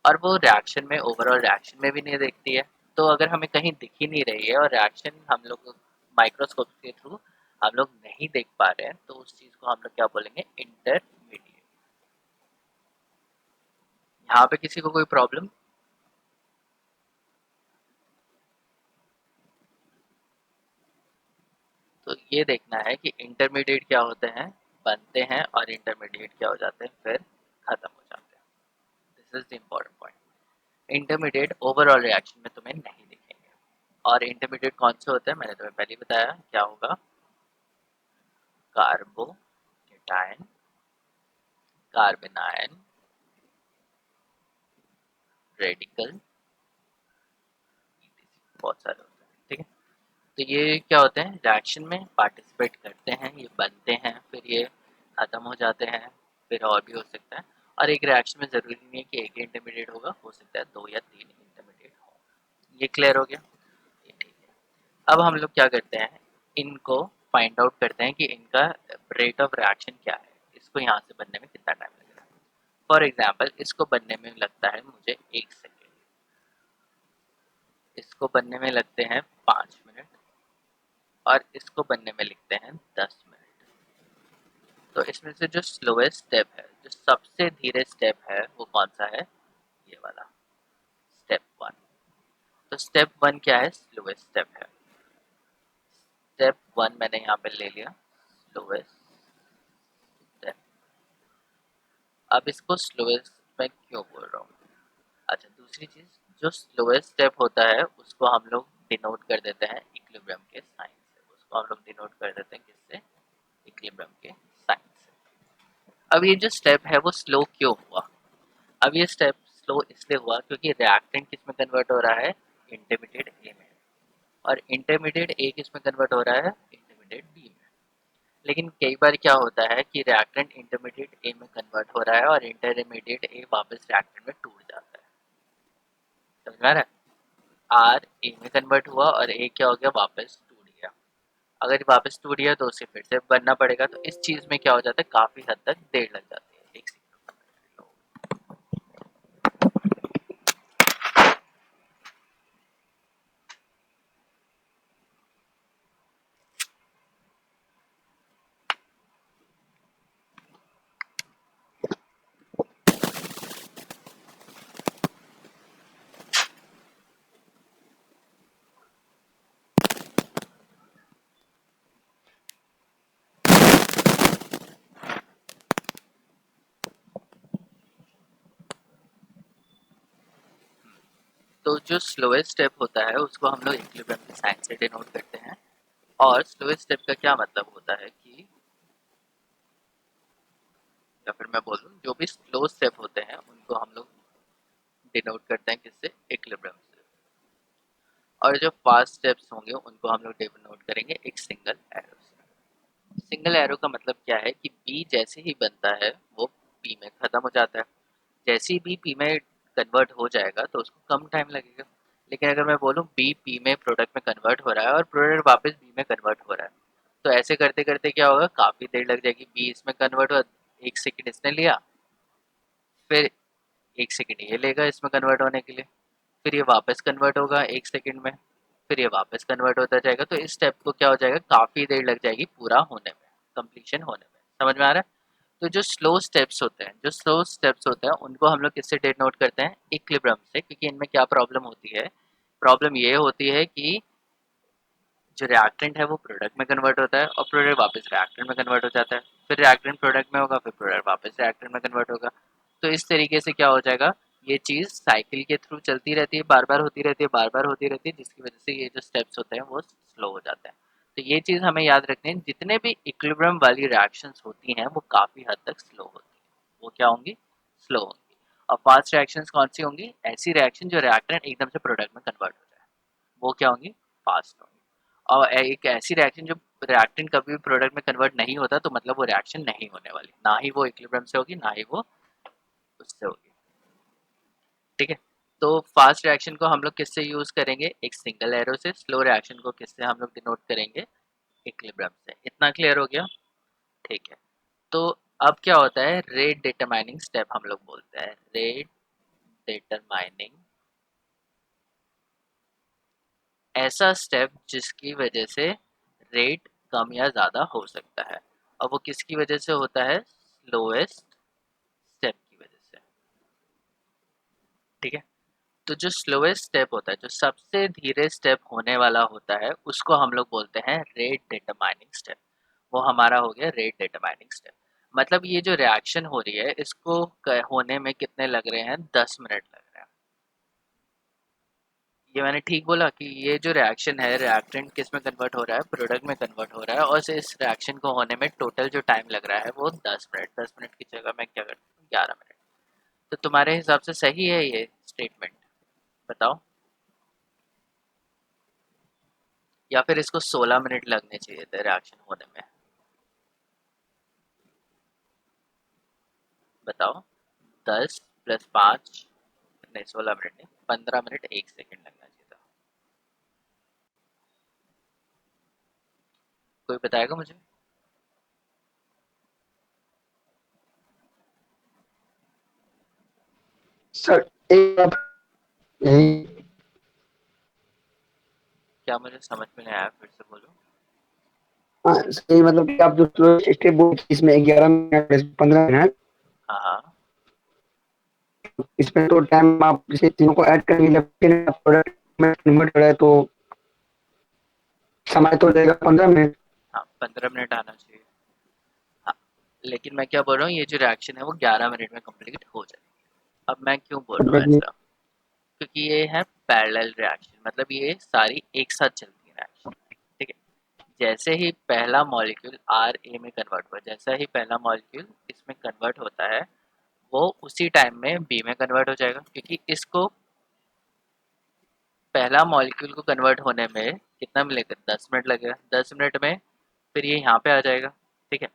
और वो रिएक्शन में, ओवरऑल रिएक्शन में भी नहीं देखती है। तो अगर हमें कहीं दिख ही नहीं रही है और रिएक्शन हम लोग माइक्रोस्कोप के थ्रू हम लोग नहीं देख पा रहे हैं, तो उस चीज़ को हम लोग क्या बोलेंगे? इंटरमीडिएट। यहाँ पे किसी को कोई प्रॉब्लम? तो ये देखना है कि इंटरमीडिएट क्या होते हैं, बनते हैं, और इंटरमीडिएट क्या हो जाते हैं, फिर खत्म हो जाते हैं। This is the important point. Intermediate overall reaction में तुम्हें नहीं दिखेंगे। और इंटरमीडिएट कौन से होते हैं? मैंने तुम्हें पहले बताया क्या होगा। कार्बोकेटायन, कार्बेनायन, रेडिकल, बहुत सारे होते हैं, ठीक है। तो ये क्या होते हैं? रिएक्शन में पार्टिसिपेट करते हैं, ये बनते हैं, फिर ये खत्म हो जाते हैं, फिर और भी हो सकता है। और एक रिएक्शन में ज़रूरी नहीं है कि एक ही इंटरमीडिएट होगा, हो सकता है 2 या 3 इंटरमीडिएट हो। ये क्लियर हो गया? ये ठीक है। अब हम लोग क्या करते हैं, इनको फाइंड आउट करते हैं कि इनका रेट ऑफ रिएक्शन क्या है, इसको यहाँ से बनने में कितना टाइम लगेगा। फॉर एग्जाम्पल, इसको बनने में लगता है मुझे 1 सेकेंड, इसको बनने में लगते हैं 5 मिनट, और इसको बनने में लिखते हैं 10 मिनट। तो इसमें से जो स्लोएस्ट स्टेप है, जो सबसे धीरे स्टेप है, वो कौन सा है? ये वाला, स्टेप 1। तो स्टेप 1 क्या है? स्लोएस्ट स्टेप है। स्टेप 1 मैंने यहाँ पे ले लिया, स्लोएस्ट स्टेप। अब इसको स्लोएस्ट मैं क्यों बोल रहा हूँ? अच्छा, दूसरी चीज़, जो स्लोएस्ट स्टेप होता है उसको हम लोग डिनोट कर देते हैं इक्विलिब्रियम के साइन से। उसको हम लोग डिनोट कर देते हैं किससे? इक्विलिब्रियम के साइन से। अब ये जो स्टेप है वो स्लो क्यों हुआ? अब ये स्टेप स्लो इसलिए हुआ क्योंकि रिएक्टेंट किस में कन्वर्ट हो रहा है? इंटरमीडिएट ए में, और इंटरमीडिएट ए किस में कन्वर्ट हो रहा है? इंटरमीडिएट बी में। लेकिन कई बार क्या होता है कि रिएक्टेंट इंटरमीडिएट ए में कन्वर्ट हो रहा है और इंटरमीडिएट ए वापस रिएक्टेंट में टूट जाता है। समझ में आ रहा है? आर ए में कन्वर्ट हुआ और ए क्या हो गया? वापस टूट गया। अगर वापस टूट गया तो उसे फिर से बनना पड़ेगा। तो इस चीज़ में क्या हो जाता है? काफ़ी हद तक देर लग जाती है। एक सेकंड। तो जो स्लोएस्ट स्टेप होता है उसको हम लोग इक्विलिब्रियम के साइन से डिनोट करते हैं। और स्लोएस्ट स्टेप का क्या मतलब होता है कि, या फिर मैं बोलूँ जो भी स्लो स्टेप होते हैं उनको हम लोग डिनोट करते हैं किससे, इक्विलिब्रियम से। और जो फास्ट स्टेप्स होंगे उनको हम लोग डिनोट करेंगे एक सिंगल एरो से। सिंगल एरो का मतलब क्या है कि बी जैसे ही बनता है वो पी में खत्म हो जाता है। जैसे ही बी पी में कन्वर्ट हो जाएगा तो उसको कम टाइम लगेगा। लेकिन अगर मैं बोलूँ बी पी में प्रोडक्ट में कन्वर्ट हो रहा है और प्रोडक्ट वापस बी में कन्वर्ट हो रहा है, तो ऐसे करते करते क्या होगा, काफ़ी देर लग जाएगी। बी इसमें कन्वर्ट हुआ, 1 सेकेंड इसने लिया, फिर 1 सेकेंड ये लेगा इसमें कन्वर्ट होने के लिए, फिर ये वापस कन्वर्ट होगा 1 सेकेंड में, फिर ये वापस कन्वर्ट होता जाएगा। तो इस स्टेप को क्या हो जाएगा, काफ़ी देर लग जाएगी पूरा होने में, कंप्लीशन होने में। समझ में आ रहा है? तो जो स्लो स्टेप्स होते हैं, जो स्लो स्टेप्स होते हैं उनको हम लोग किससे डिनोट करते हैं, इक्विलिब्रियम से। क्योंकि इनमें क्या प्रॉब्लम होती है, प्रॉब्लम ये होती है कि जो रिएक्टेंट है वो प्रोडक्ट में कन्वर्ट होता है और प्रोडक्ट वापस रिएक्टेंट में कन्वर्ट हो जाता है, फिर रिएक्टेंट प्रोडक्ट में होगा, फिर प्रोडक्ट वापस रिएक्टेंट में कन्वर्ट होगा। तो इस तरीके से क्या हो जाएगा, ये चीज़ साइकिल के थ्रू चलती रहती है, बार बार होती रहती है, बार बार होती रहती है, जिसकी वजह से ये जो स्टेप्स होते हैं वो स्लो हो जाते हैं। तो ये चीज़ हमें याद रखनी है, जितने भी इक्विलिब्रियम वाली रिएक्शंस होती हैं वो काफ़ी हद तक स्लो होती है। वो क्या होंगी, स्लो होंगी। और फास्ट रिएक्शंस कौन सी होंगी, ऐसी रिएक्शन जो रिएक्टेंट एकदम से प्रोडक्ट में कन्वर्ट हो जाए, वो क्या होंगी, फास्ट होंगी। और एक ऐसी रिएक्शन जो रिएक्टेंट कभी भी प्रोडक्ट में कन्वर्ट नहीं होता, तो मतलब वो रिएक्शन नहीं होने वाली, ना ही वो इक्विलिब्रियम से होगी, ना ही वो उससे होगी। ठीक है, तो फास्ट रिएक्शन को हम लोग किससे यूज करेंगे, एक सिंगल एरो से। स्लो रिएक्शन को किससे हम लोग डिनोट करेंगे, इक्विलिब्रियम से। इतना क्लियर हो गया? ठीक है, तो अब क्या होता है, रेट डिटरमाइनिंग स्टेप हम लोग बोलते हैं। रेट डिटरमाइनिंग ऐसा स्टेप जिसकी वजह से रेट कम या ज़्यादा हो सकता है, और वो किसकी वजह से होता है, स्लोएस्ट स्टेप की वजह से। ठीक है, तो जो स्लोएस्ट स्टेप होता है, जो सबसे धीरे स्टेप होने वाला होता है, उसको हम लोग बोलते हैं रेट डिटरमाइनिंग स्टेप। वो हमारा हो गया रेट डिटरमाइनिंग स्टेप। मतलब ये जो रिएक्शन हो रही है इसको होने में कितने लग रहे हैं, 10 मिनट लग रहे हैं। ये मैंने ठीक बोला कि ये जो रिएक्शन है, रिएक्टेंट किस में कन्वर्ट हो रहा है, प्रोडक्ट में कन्वर्ट हो रहा है, और इस रिएक्शन को होने में टोटल जो टाइम लग रहा है वो 10 मिनट। 10 मिनट की जगह मैं क्या करता हूँ, 11 मिनट। तो तुम्हारे हिसाब से सही है ये स्टेटमेंट, बताओ? या फिर इसको 16 मिनट लगने चाहिए थे रिएक्शन होने में, बताओ? 10 + 5 नहीं, 16 मिनट नहीं, 15 मिनट 1 सेकेंड लगना चाहिए था। कोई बताएगा मुझे? सर एक बात यही, क्या मुझे समझ में नहीं आया, फिर से बोलो। हाँ सही, मतलब कि आप जो स्टेप बोल इसमें 11 मिनट 15 मिनट, हाँ हाँ, इसमें तो टाइम आप जैसे तीनों को ऐड करेंगे, जब प्रोडक्ट में कन्वर्ट हो रहा है तो समय तो लगेगा 15 मिनट। हाँ 15 मिनट आना चाहिए। हाँ, लेकिन मैं क्या बोल रहा हूँ, ये जो रिएक्शन है वो 11 मिनट में कंप्लीट हो जाएगी। अब मैं क्यों बोल रहा हूँ ऐसा, क्योंकि ये है पैरेलल रिएक्शन, मतलब ये सारी एक साथ चलती है रिएक्शन। ठीक है, जैसे ही पहला मॉलिक्यूल आर ए में कन्वर्ट हुआ, जैसा ही पहला मॉलिक्यूल इसमें कन्वर्ट होता है, वो उसी टाइम में बी में कन्वर्ट हो जाएगा। क्योंकि इसको पहला मॉलिक्यूल को कन्वर्ट होने में कितना मिलेगा, 10 मिनट लगेगा। 10 मिनट में फिर ये यहाँ पे आ जाएगा। ठीक है,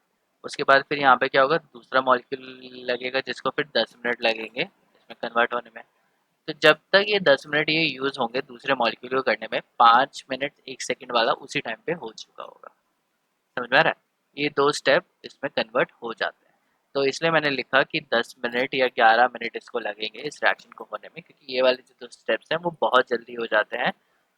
उसके बाद फिर यहाँ पे क्या होगा, दूसरा मॉलिक्यूल लगेगा जिसको फिर 10 मिनट लगेंगे इसमें कन्वर्ट होने में। तो जब तक ये 10 मिनट ये यूज़ होंगे दूसरे मॉलिक्यूल को करने में, 5 मिनट 1 सेकेंड वाला उसी टाइम पे हो चुका होगा। समझ में आ रहा है? ये दो स्टेप इसमें कन्वर्ट हो जाते हैं। तो इसलिए मैंने लिखा कि 10 मिनट या 11 मिनट इसको लगेंगे इस रिएक्शन को होने में, क्योंकि ये वाले जो दो स्टेप्स हैं वो बहुत जल्दी हो जाते हैं।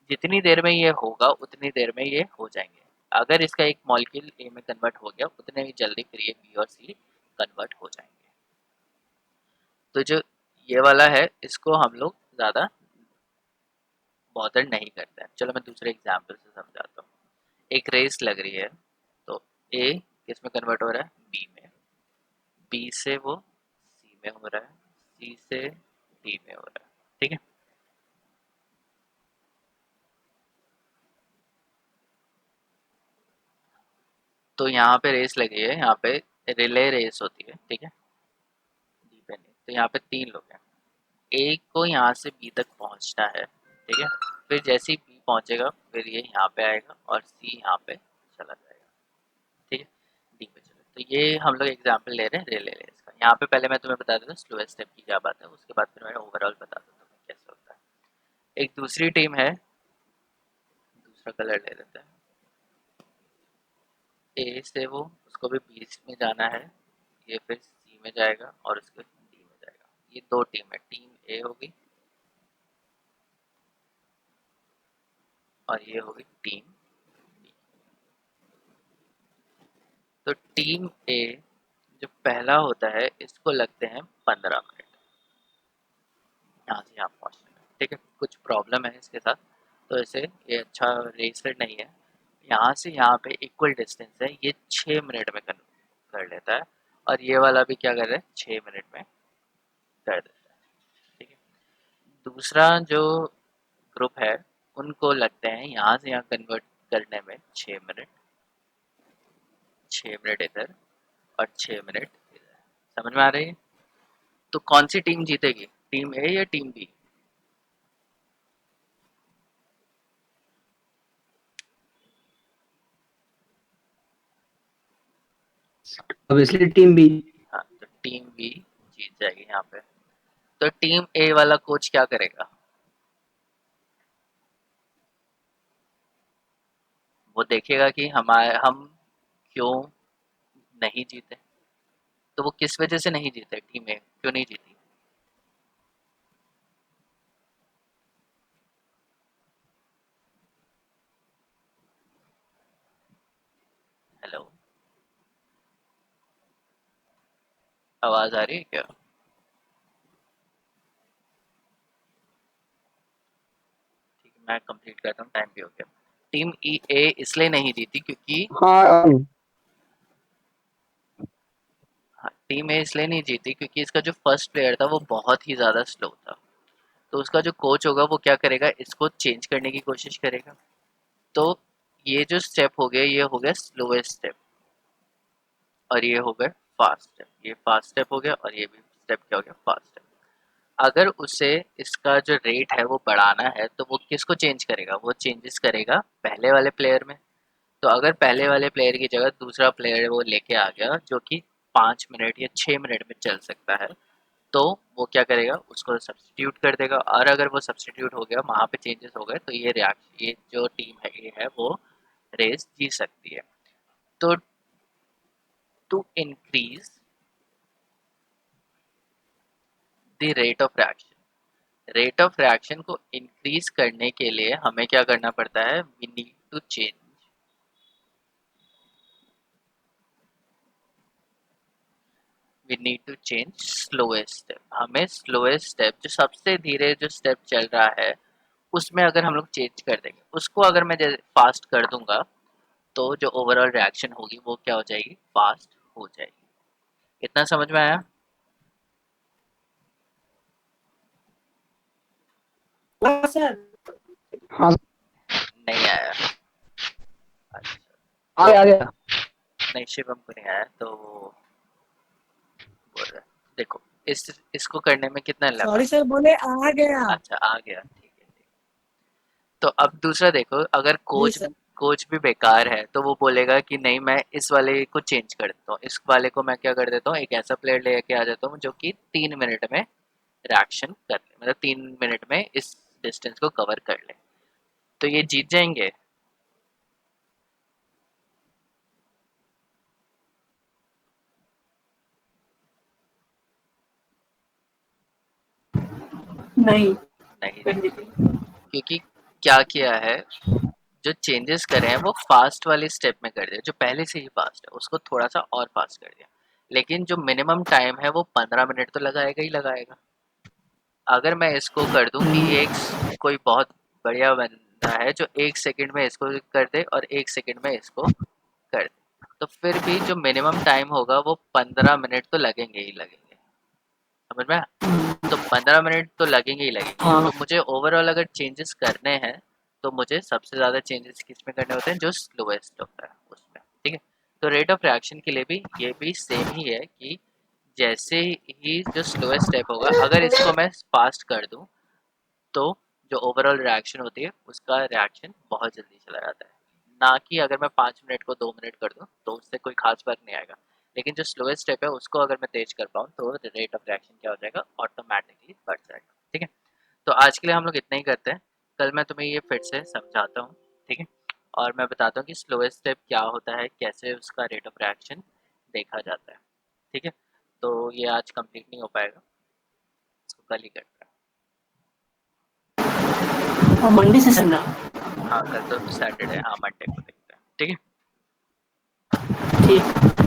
जितनी देर में ये होगा उतनी देर में ये हो जाएंगे। अगर इसका एक मॉलिक्यूल ए में कन्वर्ट हो गया, उतने ही जल्दी फिर ये बी और सी कन्वर्ट हो जाएंगे। तो जो ये वाला है इसको हम लोग ज़्यादा बॉदर नहीं करते हैं। चलो मैं दूसरे एग्जाम्पल से समझाता हूँ। एक रेस लग रही है, तो ए किस में कन्वर्ट हो रहा है, बी में। बी से वो सी में हो रहा है, सी से डी में हो रहा है। ठीक है, तो यहाँ पे रेस लगी है, यहाँ पे रिले रेस होती है, ठीक है, डी पे नहीं। तो यहाँ पे 3 लोग हैं, एक को यहाँ से बी तक पहुँचना है, ठीक है, फिर जैसे ही बी पहुँचेगा फिर ये यहाँ पे आएगा और सी यहाँ पे चला जाएगा, ठीक है, डी पे चलो। तो ये हम लोग एग्जाम्पल ले रहे हैं रिले रेस का। यहाँ पे पहले मैं तुम्हें बता देता हूँ स्लोएस्ट स्टेप की क्या बात है, उसके बाद फिर मैं ओवरऑल बता देता हूँ कैसे होता है। एक दूसरी टीम है, दूसरा कलर ले लेते हैं, ए से वो उसको भी बी में जाना है, ये फिर सी में जाएगा और उसके डी में जाएगा। ये 2 टीम है, टीम ए होगी और ये होगी टीम बी। तो टीम ए जो पहला होता है इसको लगते हैं 15 मिनट यहाँ से यहाँ पहुँचने में, ठीक है। कुछ प्रॉब्लम है इसके साथ, तो इसे ये अच्छा रेसर नहीं है। यहाँ से यहाँ पे इक्वल डिस्टेंस है, ये 6 मिनट में कर लेता है और ये वाला भी क्या कर रहा है 6 मिनट में कर देता है, ठीक है। दूसरा जो ग्रुप है उनको लगते हैं यहाँ से यहाँ कन्वर्ट करने में 6 मिनट, 6 मिनट इधर और 6 मिनट इधर। समझ में आ रही है? तो कौन सी टीम जीतेगी, टीम ए या team B? Obviously team B. हाँ, तो टीम बी जीत जाएगी यहाँ पे। तो टीम ए वाला कोच क्या करेगा, वो देखेगा कि हम क्यों नहीं जीते। तो वो किस वजह से नहीं जीते, टीम ए क्यों नहीं जीती? हेलो, आवाज आ रही है क्या? ठीक है, मैं कंप्लीट करता हूँ, टाइम भी हो गया। टीम ए इसलिए नहीं जीती क्योंकि हाँ टीम ए इसलिए नहीं जीती क्योंकि इसका जो फर्स्ट प्लेयर था वो बहुत ही ज़्यादा स्लो था। तो उसका जो कोच होगा वो क्या करेगा, इसको चेंज करने की कोशिश करेगा। तो ये जो स्टेप हो गया ये हो गया स्लोएस्ट स्टेप और ये हो गया फास्ट स्टेप। ये फास्ट स्टेप हो गया और ये भी स्टेप क्या हो गया, फास्ट स्टेप। अगर उसे इसका जो रेट है वो बढ़ाना है तो वो किसको चेंज करेगा, वो चेंजेस करेगा पहले वाले प्लेयर में। तो अगर पहले वाले प्लेयर की जगह दूसरा प्लेयर वो लेके आ गया जो कि 5 मिनट या 6 मिनट में चल सकता है, तो वो क्या करेगा, उसको सब्स्टिट्यूट कर देगा। और अगर वो सब्स्टिट्यूट हो गया, वहाँ पे चेंजेस हो गए, तो ये रिएक्शन, ये जो टीम है ये है वो रेस जीत सकती है। तो to increase the rate of reaction, rate of reaction को इंक्रीज करने के लिए हमें क्या करना पड़ता है, we need to change slowest step. हमें स्लोएस्ट स्टेप, जो सबसे धीरे जो स्टेप चल रहा है उसमें अगर हम लोग चेंज कर देंगे, उसको अगर मैं फास्ट कर दूंगा तो जो ओवरऑल रिएक्शन होगी वो क्या हो जाएगी, फास्ट हो जाएगी। इतना समझ में आया? हाँ सर। हाँ नहीं आया? अच्छा, आ गया। नहीं शिवम को नहीं आया तो वो बोल रहा है। देखो इसको करने में कितना लगा? सॉरी सर, बोले आ गया। अच्छा आ गया, ठीक है ठीक। तो अब दूसरा देखो, अगर जी सर। कोच भी बेकार है तो वो बोलेगा कि नहीं मैं इस वाले को चेंज कर देता हूँ, इस वाले को मैं क्या कर देता हूँ, एक ऐसा प्लेयर लेके आ जाता हूँ जो कि 3 मिनट में रिएक्शन कर ले, मतलब 3 मिनट में इस डिस्टेंस को कवर कर ले। तो ये जीत जाएंगे? नहीं नहीं क्योंकि क्या किया है, जो चेंजेस करे हैं वो फास्ट वाले स्टेप में कर दिया, जो पहले से ही फास्ट है उसको थोड़ा सा और फास्ट कर दिया। लेकिन जो मिनिमम टाइम है वो 15 मिनट तो लगाएगा ही लगाएगा। अगर मैं इसको कर दूं कि कोई बहुत बढ़िया बंदा है जो 1 सेकंड में इसको कर दे और 1 सेकंड में इसको कर दे, तो फिर भी जो मिनिमम टाइम होगा वो 15 मिनट तो लगेंगे ही लगेंगे। समझ में आया? तो 15 मिनट तो लगेंगे ही लगेंगे। हाँ। तो मुझे ओवरऑल अगर चेंजेस करने हैं तो मुझे सबसे ज़्यादा चेंजेस किस में करने होते हैं, जो स्लोएस्ट होता है उसमें, ठीक है। तो रेट ऑफ रिएक्शन के लिए भी ये भी सेम ही है कि जैसे ही जो स्लोएस्ट स्टेप होगा, अगर इसको मैं फास्ट कर दूं तो जो ओवरऑल रिएक्शन होती है उसका रिएक्शन बहुत जल्दी चला जाता है, ना कि अगर मैं 5 मिनट को 2 मिनट कर दूं तो उससे कोई खास फर्क नहीं आएगा। लेकिन जो स्लोएस्ट स्टेप है उसको अगर मैं तेज कर पाऊँ तो रेट ऑफ रिएक्शन क्या हो जाएगा, ऑटोमेटिकली बढ़ जाएगा। ठीक है, तो आज के लिए हम लोग इतना ही करते हैं। कल मैं तुम्हें ये फिर से समझाता हूँ, ठीक है, और मैं बताता हूँ कि स्लोएस्ट स्टेप क्या होता है, कैसे उसका रेट ऑफ रिएक्शन देखा जाता है। ठीक है, तो ये आज कंप्लीट नहीं हो पाएगा, इसको कल ही करते हैं। और मंडे से करना। हाँ, कल तो सैटरडे है, हाँ मंडे को देखते हैं। ठीक है। ठीक।